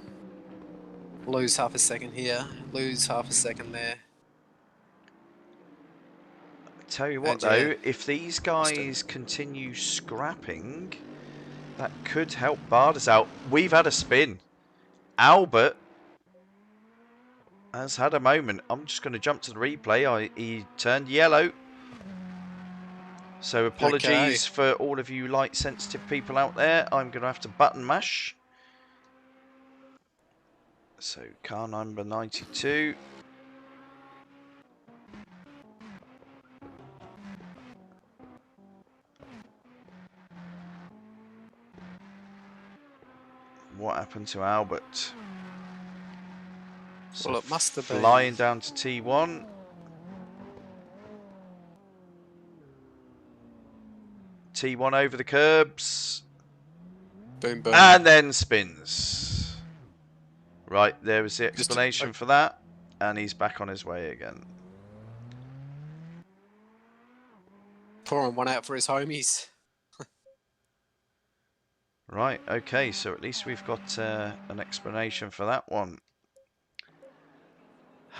Lose half a second here, lose half a second there. Tell you what And, yeah, though, if these guys continue scrapping, that could help Bardas out. We've had a spin. Albert has had a moment. I'm just going to jump to the replay. He turned yellow. So apologies for all of you light sensitive people out there. I'm going to have to button mash. So car number 92. What happened to Albert? So well, it must have been flying down to T1. T1 over the curbs. boom, boom. And then spins. Right, there was the explanation for that. And he's back on his way again. Pouring one out for his homies. Right, okay, so at least we've got an explanation for that one.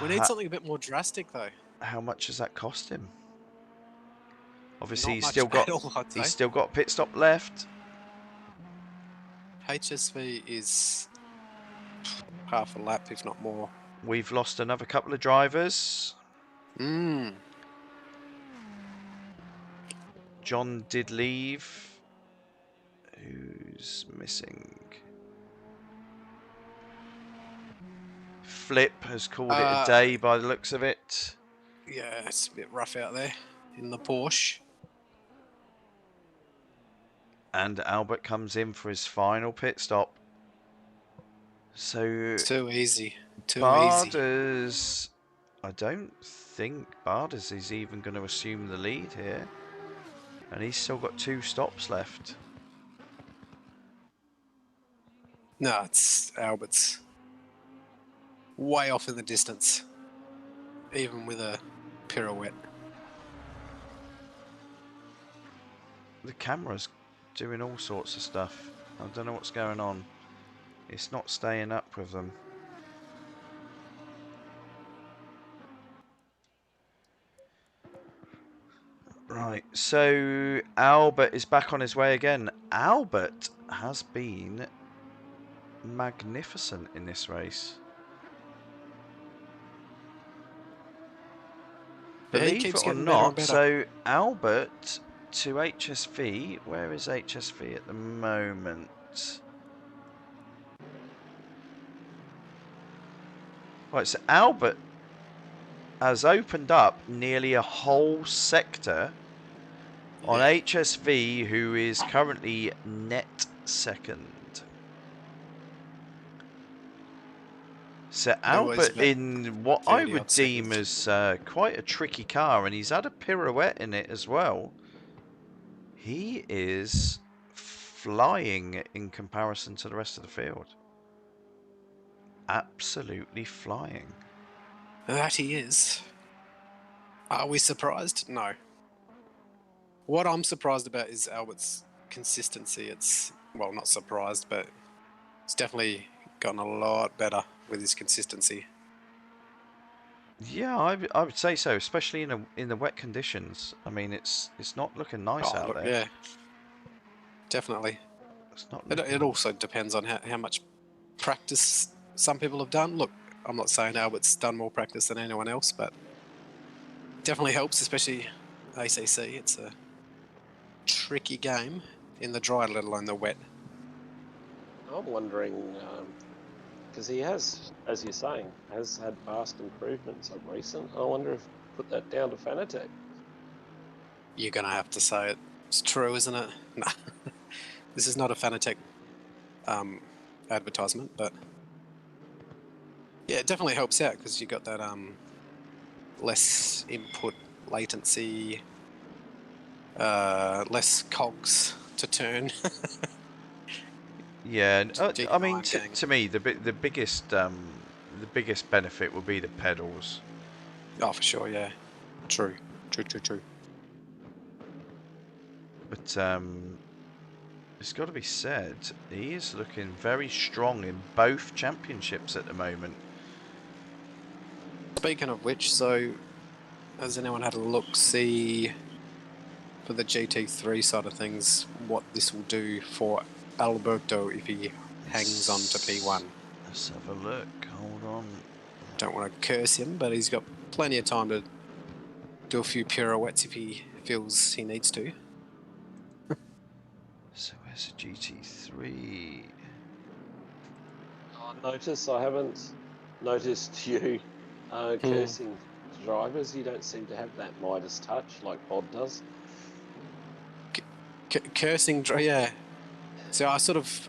We need something a bit more drastic, though. How much has that cost him? Obviously, Not he's much still got at all, I'd say. he's still got a pit stop left. HSV is half a lap, if not more. We've lost another couple of drivers. John did leave. Who's missing? Flip has called it a day by the looks of it. Yeah, it's a bit rough out there in the Porsche. And Albert comes in for his final pit stop. So Too easy. Too easy. Bardas, I don't think Bardas is even going to assume the lead here. And he's still got 2 stops left. No, it's Albert's way off in the distance, even with a pirouette. The camera's doing all sorts of stuff. I don't know what's going on. It's not staying up with them. Right, so Albert is back on his way again. Albert has been magnificent in this race. Yeah, he Believe keeps it or getting better and not, better. so Albert to HSV. Where is HSV at the moment? Right, so Albert has opened up nearly a whole sector on Yeah. HSV, who is currently net second. So Oh, he's Albert about in what I 30 would odd deem seconds. as quite a tricky car, and he's had a pirouette in it as well. He is flying in comparison to the rest of the field. Absolutely flying. That he is. Are we surprised? No. What I'm surprised about is Albert's consistency. It's, well, not surprised, but it's definitely gotten a lot better with his consistency. Yeah, I would say so, especially in the wet conditions. I mean, it's not looking nice Oh, out look, there. yeah, definitely. It's not It looking. also depends on how much practice some people have done. Look, I'm not saying Albert's done more practice than anyone else, but definitely helps, especially ACC. It's a tricky game in the dry, let alone the wet. I'm wondering, because he has, as you're saying, has had vast improvements of recent. I wonder if put that down to Fanatec. You're going to have to say it. It's true, isn't it? No. This is not a Fanatec advertisement, but yeah, it definitely helps out because you got that less input latency, less cogs to turn. Yeah, I mean, GT9 gang. to me, the biggest benefit would be the pedals. Oh, for sure, yeah. True. But it's got to be said, he is looking very strong in both championships at the moment. Speaking of which, so has anyone had a look-see for the GT3 side of things, what this will do for Alberto if he hangs on to P1? Let's have a look. Hold on. Don't want to curse him, but he's got plenty of time to do a few pirouettes if he feels he needs to. So where's the GT3? I haven't noticed you cursing drivers. You don't seem to have that Midas touch like Bod does. Cursing, yeah. So I sort of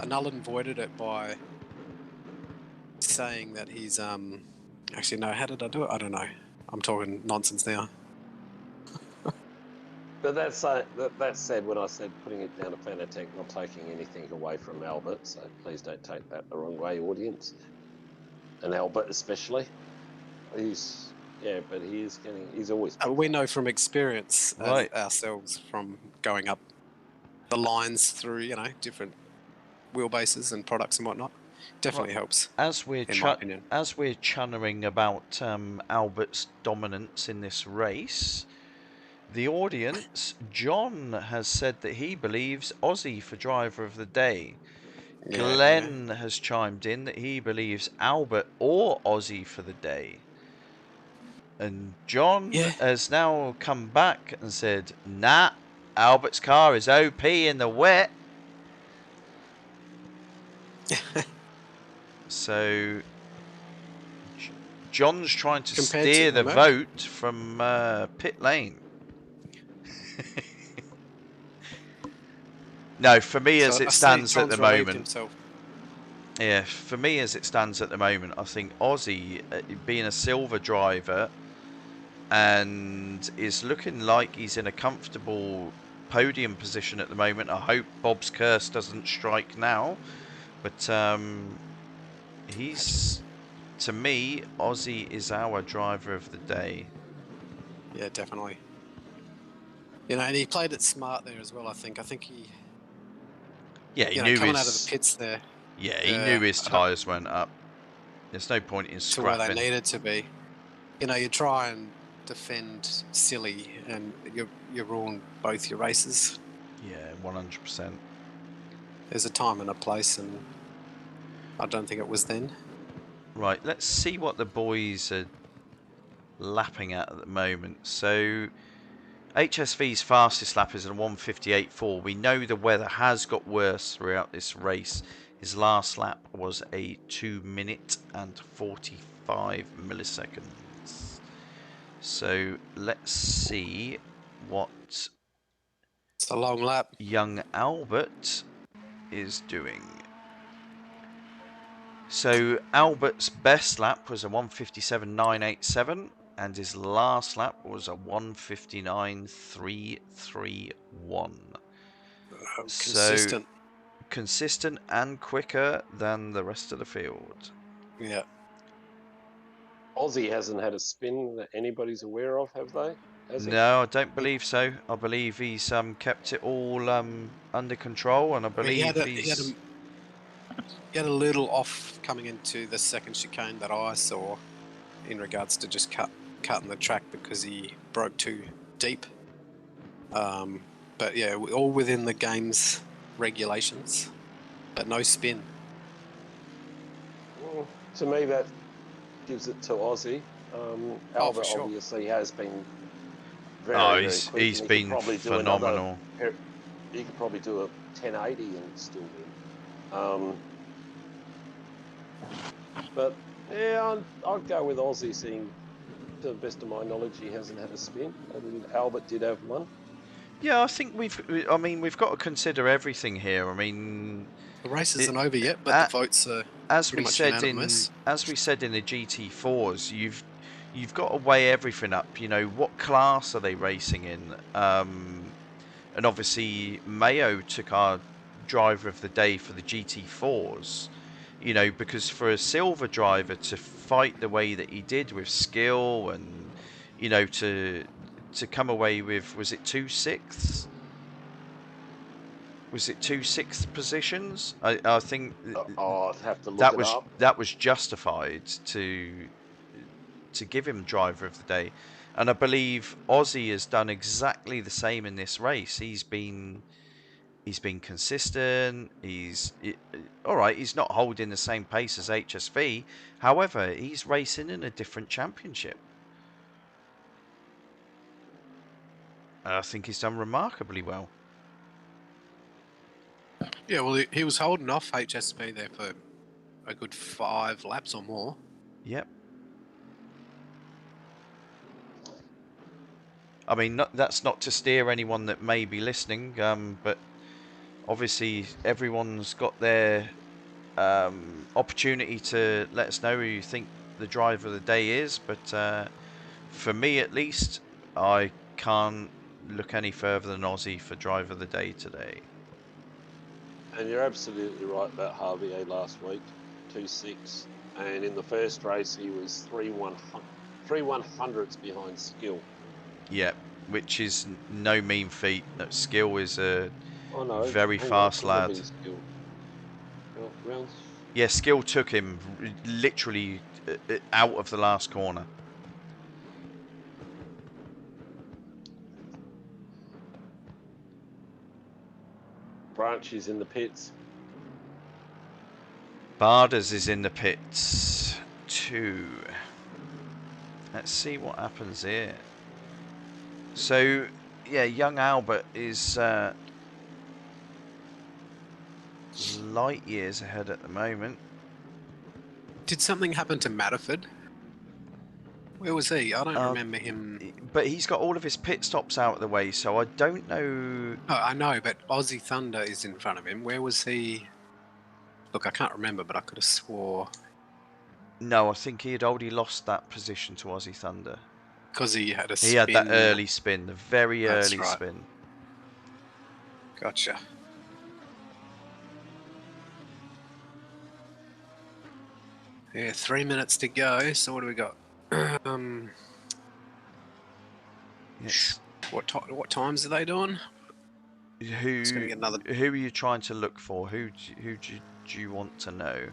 null and voided it by saying that he's actually no. How did I do it? I don't know. I'm talking nonsense now. But that said, when I said putting it down to Fanatec, not taking anything away from Albert, so please don't take that the wrong way, audience. And Albert especially. He's always. We know from experience Right. ourselves from going up the lines through different wheelbases and products and whatnot. Definitely helps. As we're in my opinion. as we're chunnering about Albert's dominance in this race, the audience, John has said that he believes Aussie for driver of the day. Yeah, Glenn has chimed in that he believes Albert or Aussie for the day. And John has now come back and said, nah, Albert's car is OP in the wet. So John's trying to steer the vote from pit lane. No, for me as it stands at the moment. Yeah, for me as it stands at the moment, I think Aussie, being a silver driver, and is looking like he's in a comfortable podium position at the moment. I hope Bob's curse doesn't strike now, but he's, to me, Aussie is our driver of the day. Yeah, definitely. And he played it smart there as well. I think he. Yeah, he knew coming out of the pits there. Yeah, he knew his tyres went up. There's no point in scrapping. To where they needed to be. You try and defend silly, and you ruin both your races. Yeah, 100%. There's a time and a place, and I don't think it was then. Right, let's see what the boys are lapping at the moment. So HSV's fastest lap is a 1:58.4. We know the weather has got worse throughout this race. His last lap was a 2 minute and 45 milliseconds. So let's see what It's a long lap. young Albert is doing. So Albert's best lap was a 1:57.987, and his last lap was a 1:59.331. Consistent. So consistent and quicker than the rest of the field. Yeah. Aussie hasn't had a spin that anybody's aware of, have they? Has he? No, I don't believe so. I believe he's kept it all under control, and I believe He had a little off coming into the second chicane that I saw, in regards to just cutting the track because he broke too deep. But yeah, all within the game's regulations, but no spin. Well, to me, that gives it to Aussie. Albert sure. obviously has been very quick. He's been phenomenal. He could probably do a 1080 and still win. But yeah, I'd go with Aussie, seeing to the best of my knowledge he hasn't had a spin, and Albert did have one. Yeah, I think we've got to consider everything here. I mean, The race isn't over yet, but the votes are as pretty we much said unanimous. as we said in the GT4s, you've got to weigh everything up. You know, what class are they racing in? And obviously Mayo took our driver of the day for the GT4s. You know, because for a silver driver to fight the way that he did with skill, and you know, to come away with, was it 2/6? Was it 2/6 positions? I think I'd have to look that it was up. that was justified to give him driver of the day, and I believe Aussie has done exactly the same in this race. He's been consistent. All right. He's not holding the same pace as HSV. However, he's racing in a different championship. I think he's done remarkably well. Yeah, well, he was holding off HSP there for a good 5 laps or more. Yep. I mean, that's not to steer anyone that may be listening, but obviously everyone's got their opportunity to let us know who you think the driver of the day is. But for me, at least, I can't look any further than Aussie for driver of the day today. And you're absolutely right about Harvey last week, 2/6. And in the first race, he was 3/100ths behind skill. Yeah, which is no mean feat. Skill is a very Hang fast on, lad. Skill. Well, Yeah, skill took him literally out of the last corner. Branch is in the pits. Barders is in the pits too. Let's see what happens here. So, yeah, young Albert is light years ahead at the moment. Did something happen to Matterford? Where was he? I don't remember him. But he's got all of his pit stops out of the way, so I don't know. Oh, I know, but Aussie Thunder is in front of him. Where was he? Look, I can't remember, but I could have swore. No, I think he had already lost that position to Aussie Thunder. Because he had a spin. He had that early spin, the very early right. spin. Gotcha. Yeah, 3 minutes to go. So what do we got? Yes. What times are they doing? Who Gonna get another... Who are you trying to look for? Who do you want to know?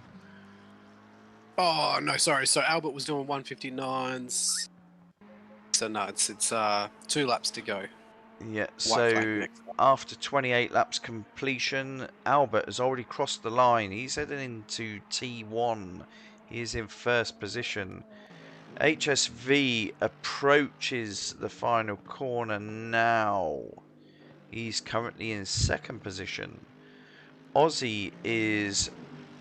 Oh no, sorry. So Albert was doing 1:59s. So no, it's 2 laps to go. Yeah, White flag so next lap. after 28 laps completion, Albert has already crossed the line. He's heading into T1. He is in first position. HSV approaches the final corner now. He's currently in second position. Aussie is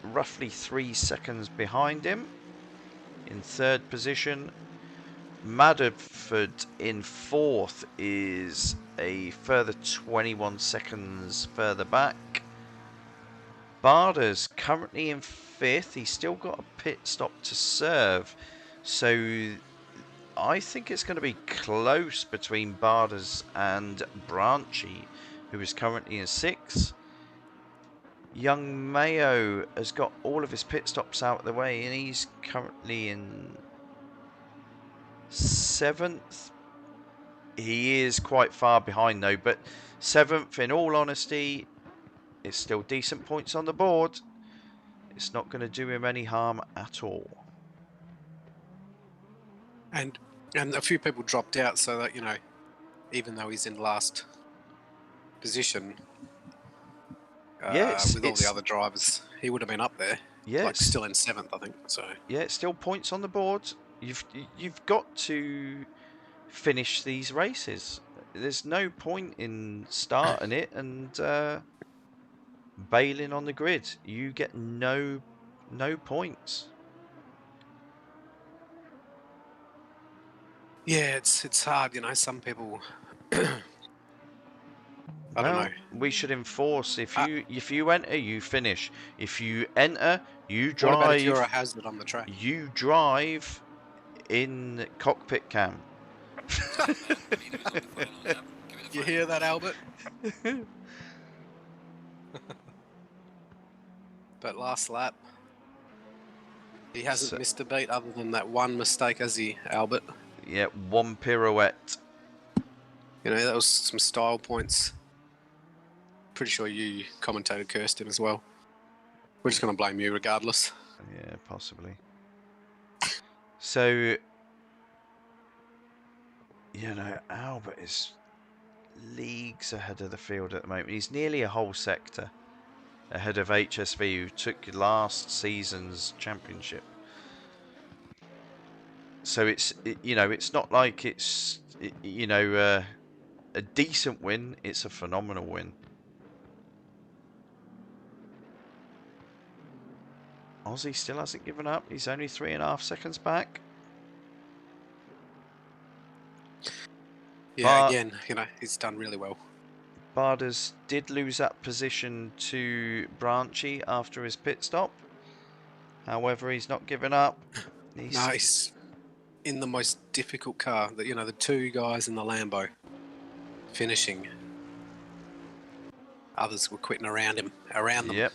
roughly 3 seconds behind him in third position. Madderford in fourth is a further 21 seconds further back. Barder's currently in fifth. He's still got a pit stop to serve. So I think it's going to be close between Barder's and Branchy, who is currently in sixth. Young Mayo has got all of his pit stops out of the way, and he's currently in seventh. He is quite far behind though, but seventh, in all honesty, is still decent points on the board. It's not going to do him any harm at all. And a few people dropped out, so that, you know, even though he's in last position, with all the other drivers, he would have been up there. Yeah, like still in seventh, I think. So yeah, it's still points on the board. You've got to finish these races. There's no point in starting it and bailing on the grid. You get no points. yeah, it's hard, you know. Some people, I don't know. We should enforce if you enter, you finish. If you enter, you drive. What about if you're a hazard on the track? You drive in cockpit cam. You hear that, Albert? But last lap, he hasn't missed a beat other than that one mistake, has he, Albert? Yeah, one pirouette. You know, that was some style points. Pretty sure you commentated Kirsten as well. We're just going to blame you regardless. Yeah, possibly. So, you know, Albert is leagues ahead of the field at the moment. He's nearly a whole sector ahead of HSV, who took last season's championship. So it's not like it's a decent win. It's a phenomenal win. Aussie still hasn't given up. He's only 3.5 seconds back. Yeah, again, you know, he's done really well. Barders did lose that position to Branchy after his pit stop. However, he's not given up. He's in the most difficult car. That, you know, the 2 guys in the Lambo finishing. Others were quitting around them. Yep.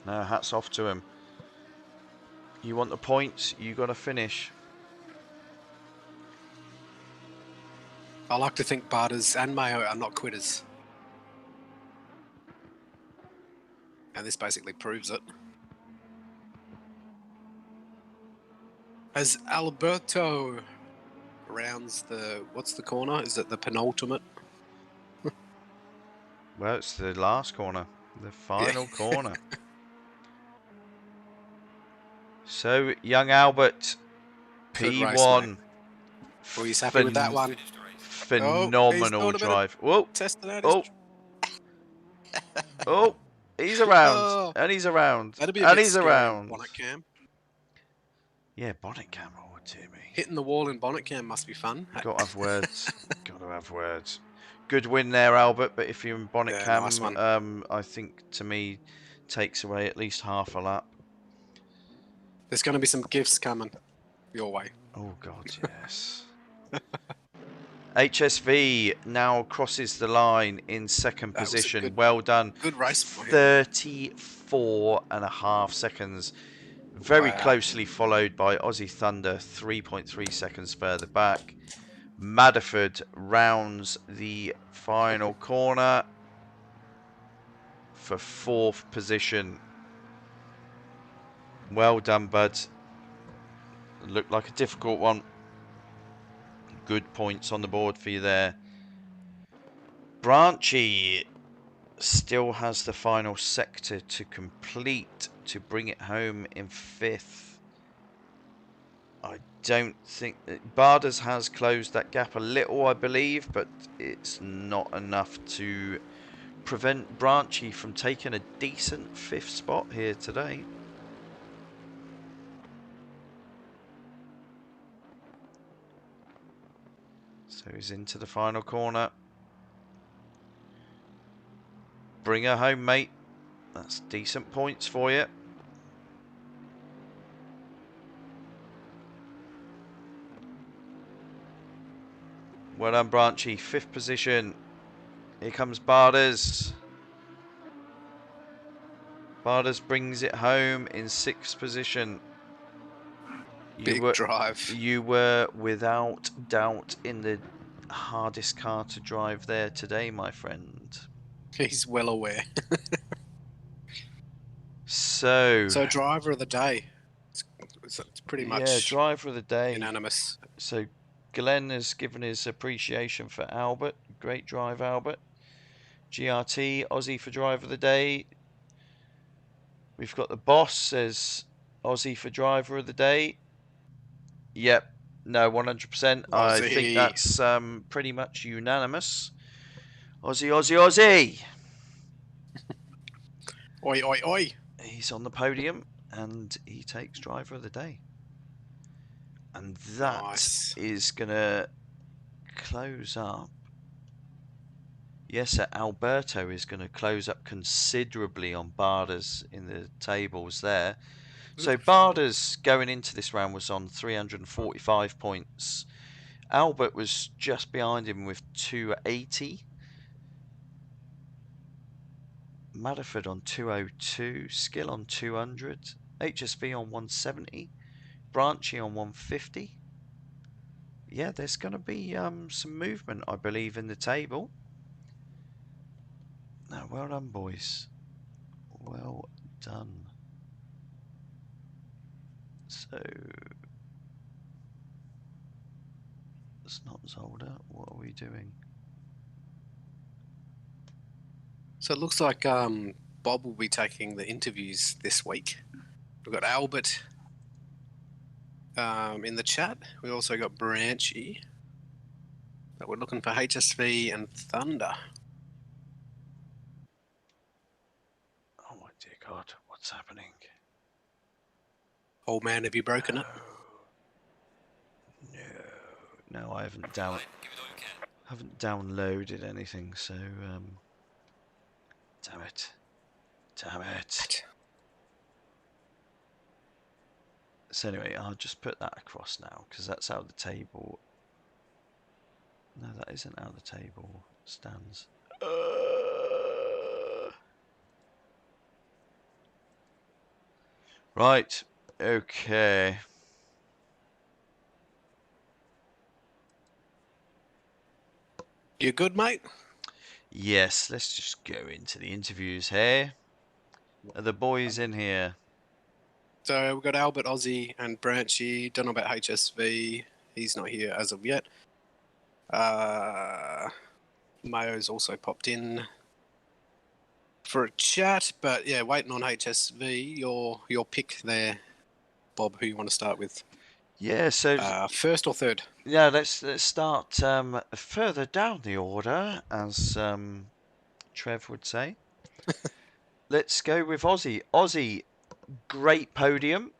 No, hats off to him. You want the points, you got to finish. I like to think Barters and Mayo are not quitters. And this basically proves it. As Alberto rounds the... What's the corner? Is it the penultimate? Well, it's the last corner. The final corner. So, young Albert, P1. Well, he's happy with that one. Phenomenal drive. Whoa. Testing out Oh, he's around. And he's around. That'd be a bit scary, around. Bonnet cam. Yeah, bonnet cam. Oh, dear me. Hitting the wall in bonnet cam must be fun. Got to have words. Got to have words. Good win there, Albert. But if you're in bonnet cam, nice one. I think, to me, takes away at least half a lap. There's going to be some gifts coming your way. Oh, God, yes. HSV now crosses the line in second position. Well done. Good race. 34.5 seconds. Very closely followed by Aussie Thunder, 3.3 seconds further back. Madderford rounds the final corner for 4th position. Well done, bud. Looked like a difficult one. good points on the board for you there. Branchy still has the final sector to complete to bring it home in 5th. I don't think that Barders has closed that gap a little, I believe, but it's not enough to prevent Branchy from taking a decent 5th spot here today. So he's into the final corner. Bring her home, mate. That's decent points for you. Well done, Branchy. 5th position. Here comes Barders. Barders brings it home in 6th position. Big drive. You were without doubt in the hardest car to drive there today, my friend. He's well aware. So driver of the day. It's pretty much yeah, driver of the day. unanimous. So Glenn has given his appreciation for Albert. Great drive, Albert. GRT, Aussie for driver of the day. We've got the boss says Aussie for driver of the day. Yep. No, 100%. I think that's pretty much unanimous. Aussie, Aussie, Aussie! Oi, oi, oi! He's on the podium and he takes driver of the day. And that is going to close up. Yes, sir, Alberto is going to close up considerably on Barders in the tables there. So Barders going into this round was on 345 points. Albert was just behind him with 280. Madaford on 202. Skill on 200. HSV on 170. Branchy on 150. Yeah, there's going to be some movement, I believe, in the table. No, well done, boys. Well done. So, it's not Zolder. What are we doing? So it looks like Bob will be taking the interviews this week. We've got Albert in the chat. We also got Branchy. But we're looking for HSV and Thunder. Oh my dear God, what's happening? Old man, have you broken it? No, I haven't downloaded anything, so damn it. So anyway, I'll just put that across now because that's how the table. No, that isn't how the table stands. Right. Okay. You good, mate? Yes, let's just go into the interviews here. Are the boys in here? So we've got Albert, Aussie, and Branchy. Don't know about HSV. He's not here as of yet. Mayo's also popped in for a chat, but yeah, waiting on HSV. Your pick there, Bob. Who you want to start with? Yeah, so first or third? Yeah, let's start further down the order, as Trev would say. Let's go with Aussie. Aussie, great podium,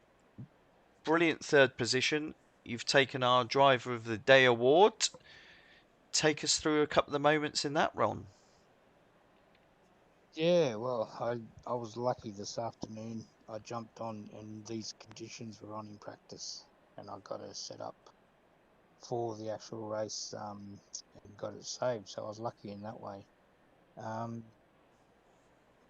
brilliant 3rd position. You've taken our Driver of the Day award. Take us through a couple of moments in that, Ron. Yeah, well, I was lucky this afternoon. I jumped on and these conditions were on in practice, and I got it set up for the actual race and got it saved. So I was lucky in that way.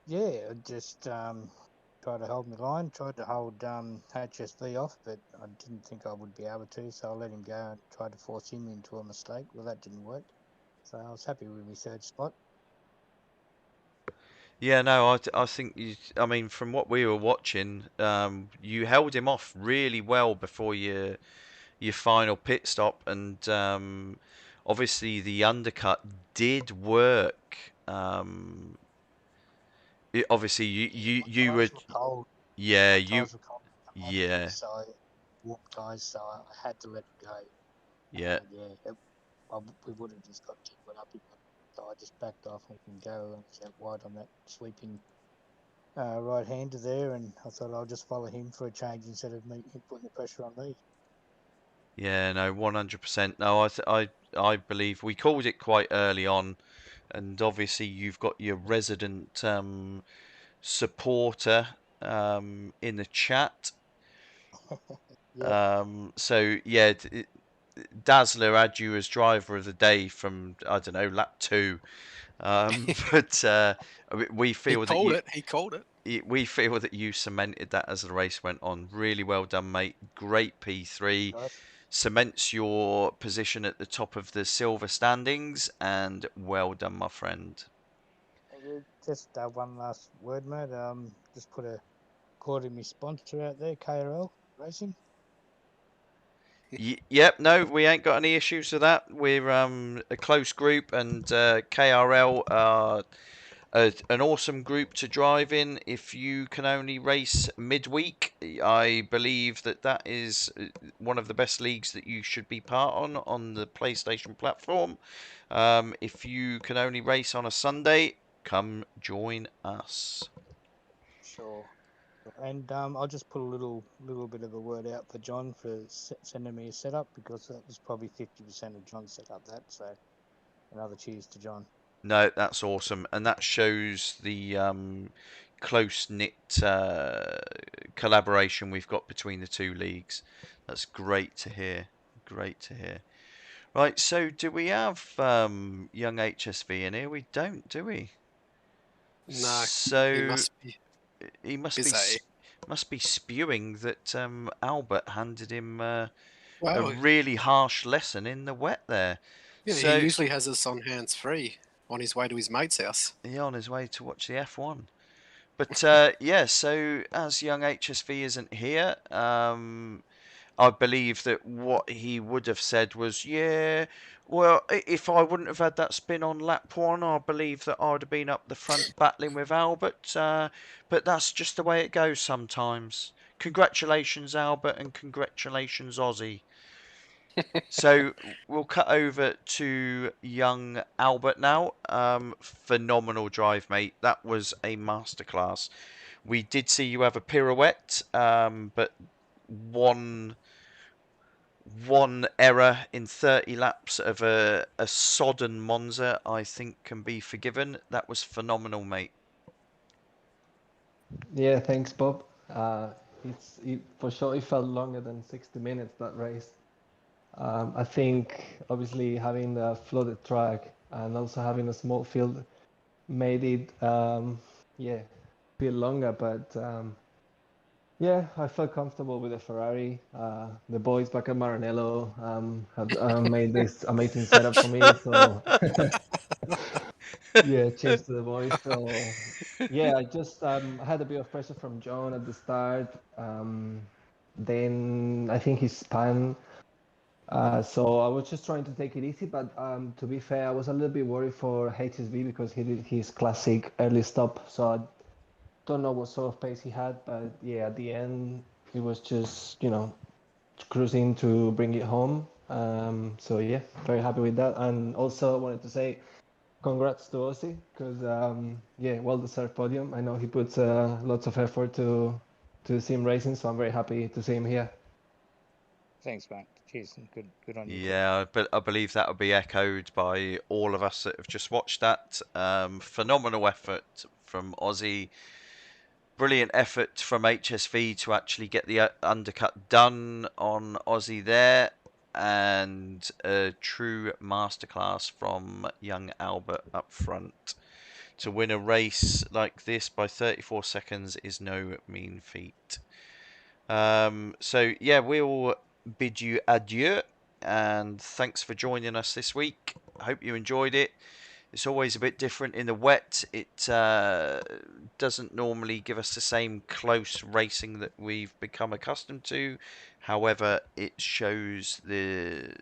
Yeah, I just tried to hold my line, tried to hold HSV off, but I didn't think I would be able to, so I let him go and tried to force him into a mistake. Well, that didn't work. So I was happy with my 3rd spot. Yeah, no, I think I mean, from what we were watching, you held him off really well before you your final pit stop, and obviously the undercut did work. Obviously you My were, tyres were cold. yeah, My you, tyres were cold to come off here, yeah, so I warm tyres, so I had to let it go. yeah. And yeah, we would have just got jingled up in that. So I just backed off and can go and was out wide on that sweeping right-hander there, and I thought I'll just follow him for a change instead of him putting the pressure on me. Yeah, no, 100%. No, I believe we called it quite early on, and obviously you've got your resident supporter in the chat. Yep. So yeah, Dazzler had you as driver of the day from, I don't know, lap 2. But we He feel that called you it. He called it. we feel that you cemented that as the race went on. Really well done, mate. Great P3. Guys. Cements your position at the top of the silver standings, and well done, my friend. Thank you. Just one last word, mate. Just put a call to my sponsor out there, KRL Racing. Yep, no, we ain't got any issues with that. We're a close group, and KRL are an awesome group to drive in. If you can only race midweek, I believe that is one of the best leagues that you should be part on the PlayStation platform. If you can only race on a Sunday, come join us. Sure. And I'll just put a little bit of a word out for John for sending me a setup, because that was probably 50% of John set up that. So another cheers to John. No, that's awesome, and that shows the close knit collaboration we've got between the two leagues. That's great to hear. Great to hear. Right, so do we have young HSV in here? We don't, do we? No, he So must be he busy. must be spewing that Albert handed him a Well, really harsh lesson in the wet there. yeah, he So usually has us on hands free on his way to his mate's house. he's on his way to watch the F1. But yeah, so as young HSV isn't here, I believe that what he would have said was, yeah, well, if I wouldn't have had that spin on lap 1, I believe that I'd have been up the front battling with Albert. But that's just the way it goes sometimes. Congratulations, Albert, and congratulations, Aussie. So we'll cut over to young Albert now. Phenomenal drive, mate. That was a masterclass. We did see you have a pirouette, but one error in 30 laps of a sodden Monza, I think, can be forgiven. That was phenomenal, mate. Yeah, thanks, Bob. It for sure it felt longer than 60 minutes, that race. I think obviously having the flooded track and also having a small field made it yeah, feel longer, but yeah, I felt comfortable with the Ferrari. The boys back at Maranello have made this amazing setup for me, so yeah, cheers to the boys. So yeah, I just had a bit of pressure from John at the start. Then I think he spun. So I was just trying to take it easy, but to be fair, I was a little bit worried for HSV because he did his classic early stop. So I don't know what sort of pace he had, but yeah, at the end, it was just, cruising to bring it home. So yeah, very happy with that. And also I wanted to say congrats to Ossie because yeah, well-deserved podium. I know he puts lots of effort to sim racing, so I'm very happy to see him here. Thanks, mate. Cheers, and good on you too. Yeah, but I believe that will be echoed by all of us that have just watched that. Phenomenal effort from Aussie. Brilliant effort from HSV to actually get the undercut done on Aussie there. And a true masterclass from young Albert up front. To win a race like this by 34 seconds is no mean feat. So yeah, we'll bid you adieu, and thanks for joining us this week. I hope you enjoyed it. It's always a bit different in the wet. It doesn't normally give us the same close racing that we've become accustomed to. However, it shows the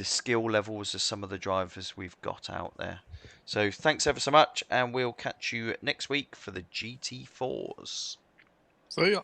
skill levels of some of the drivers we've got out there. So thanks ever so much, and we'll catch you next week for the GT4s. See ya.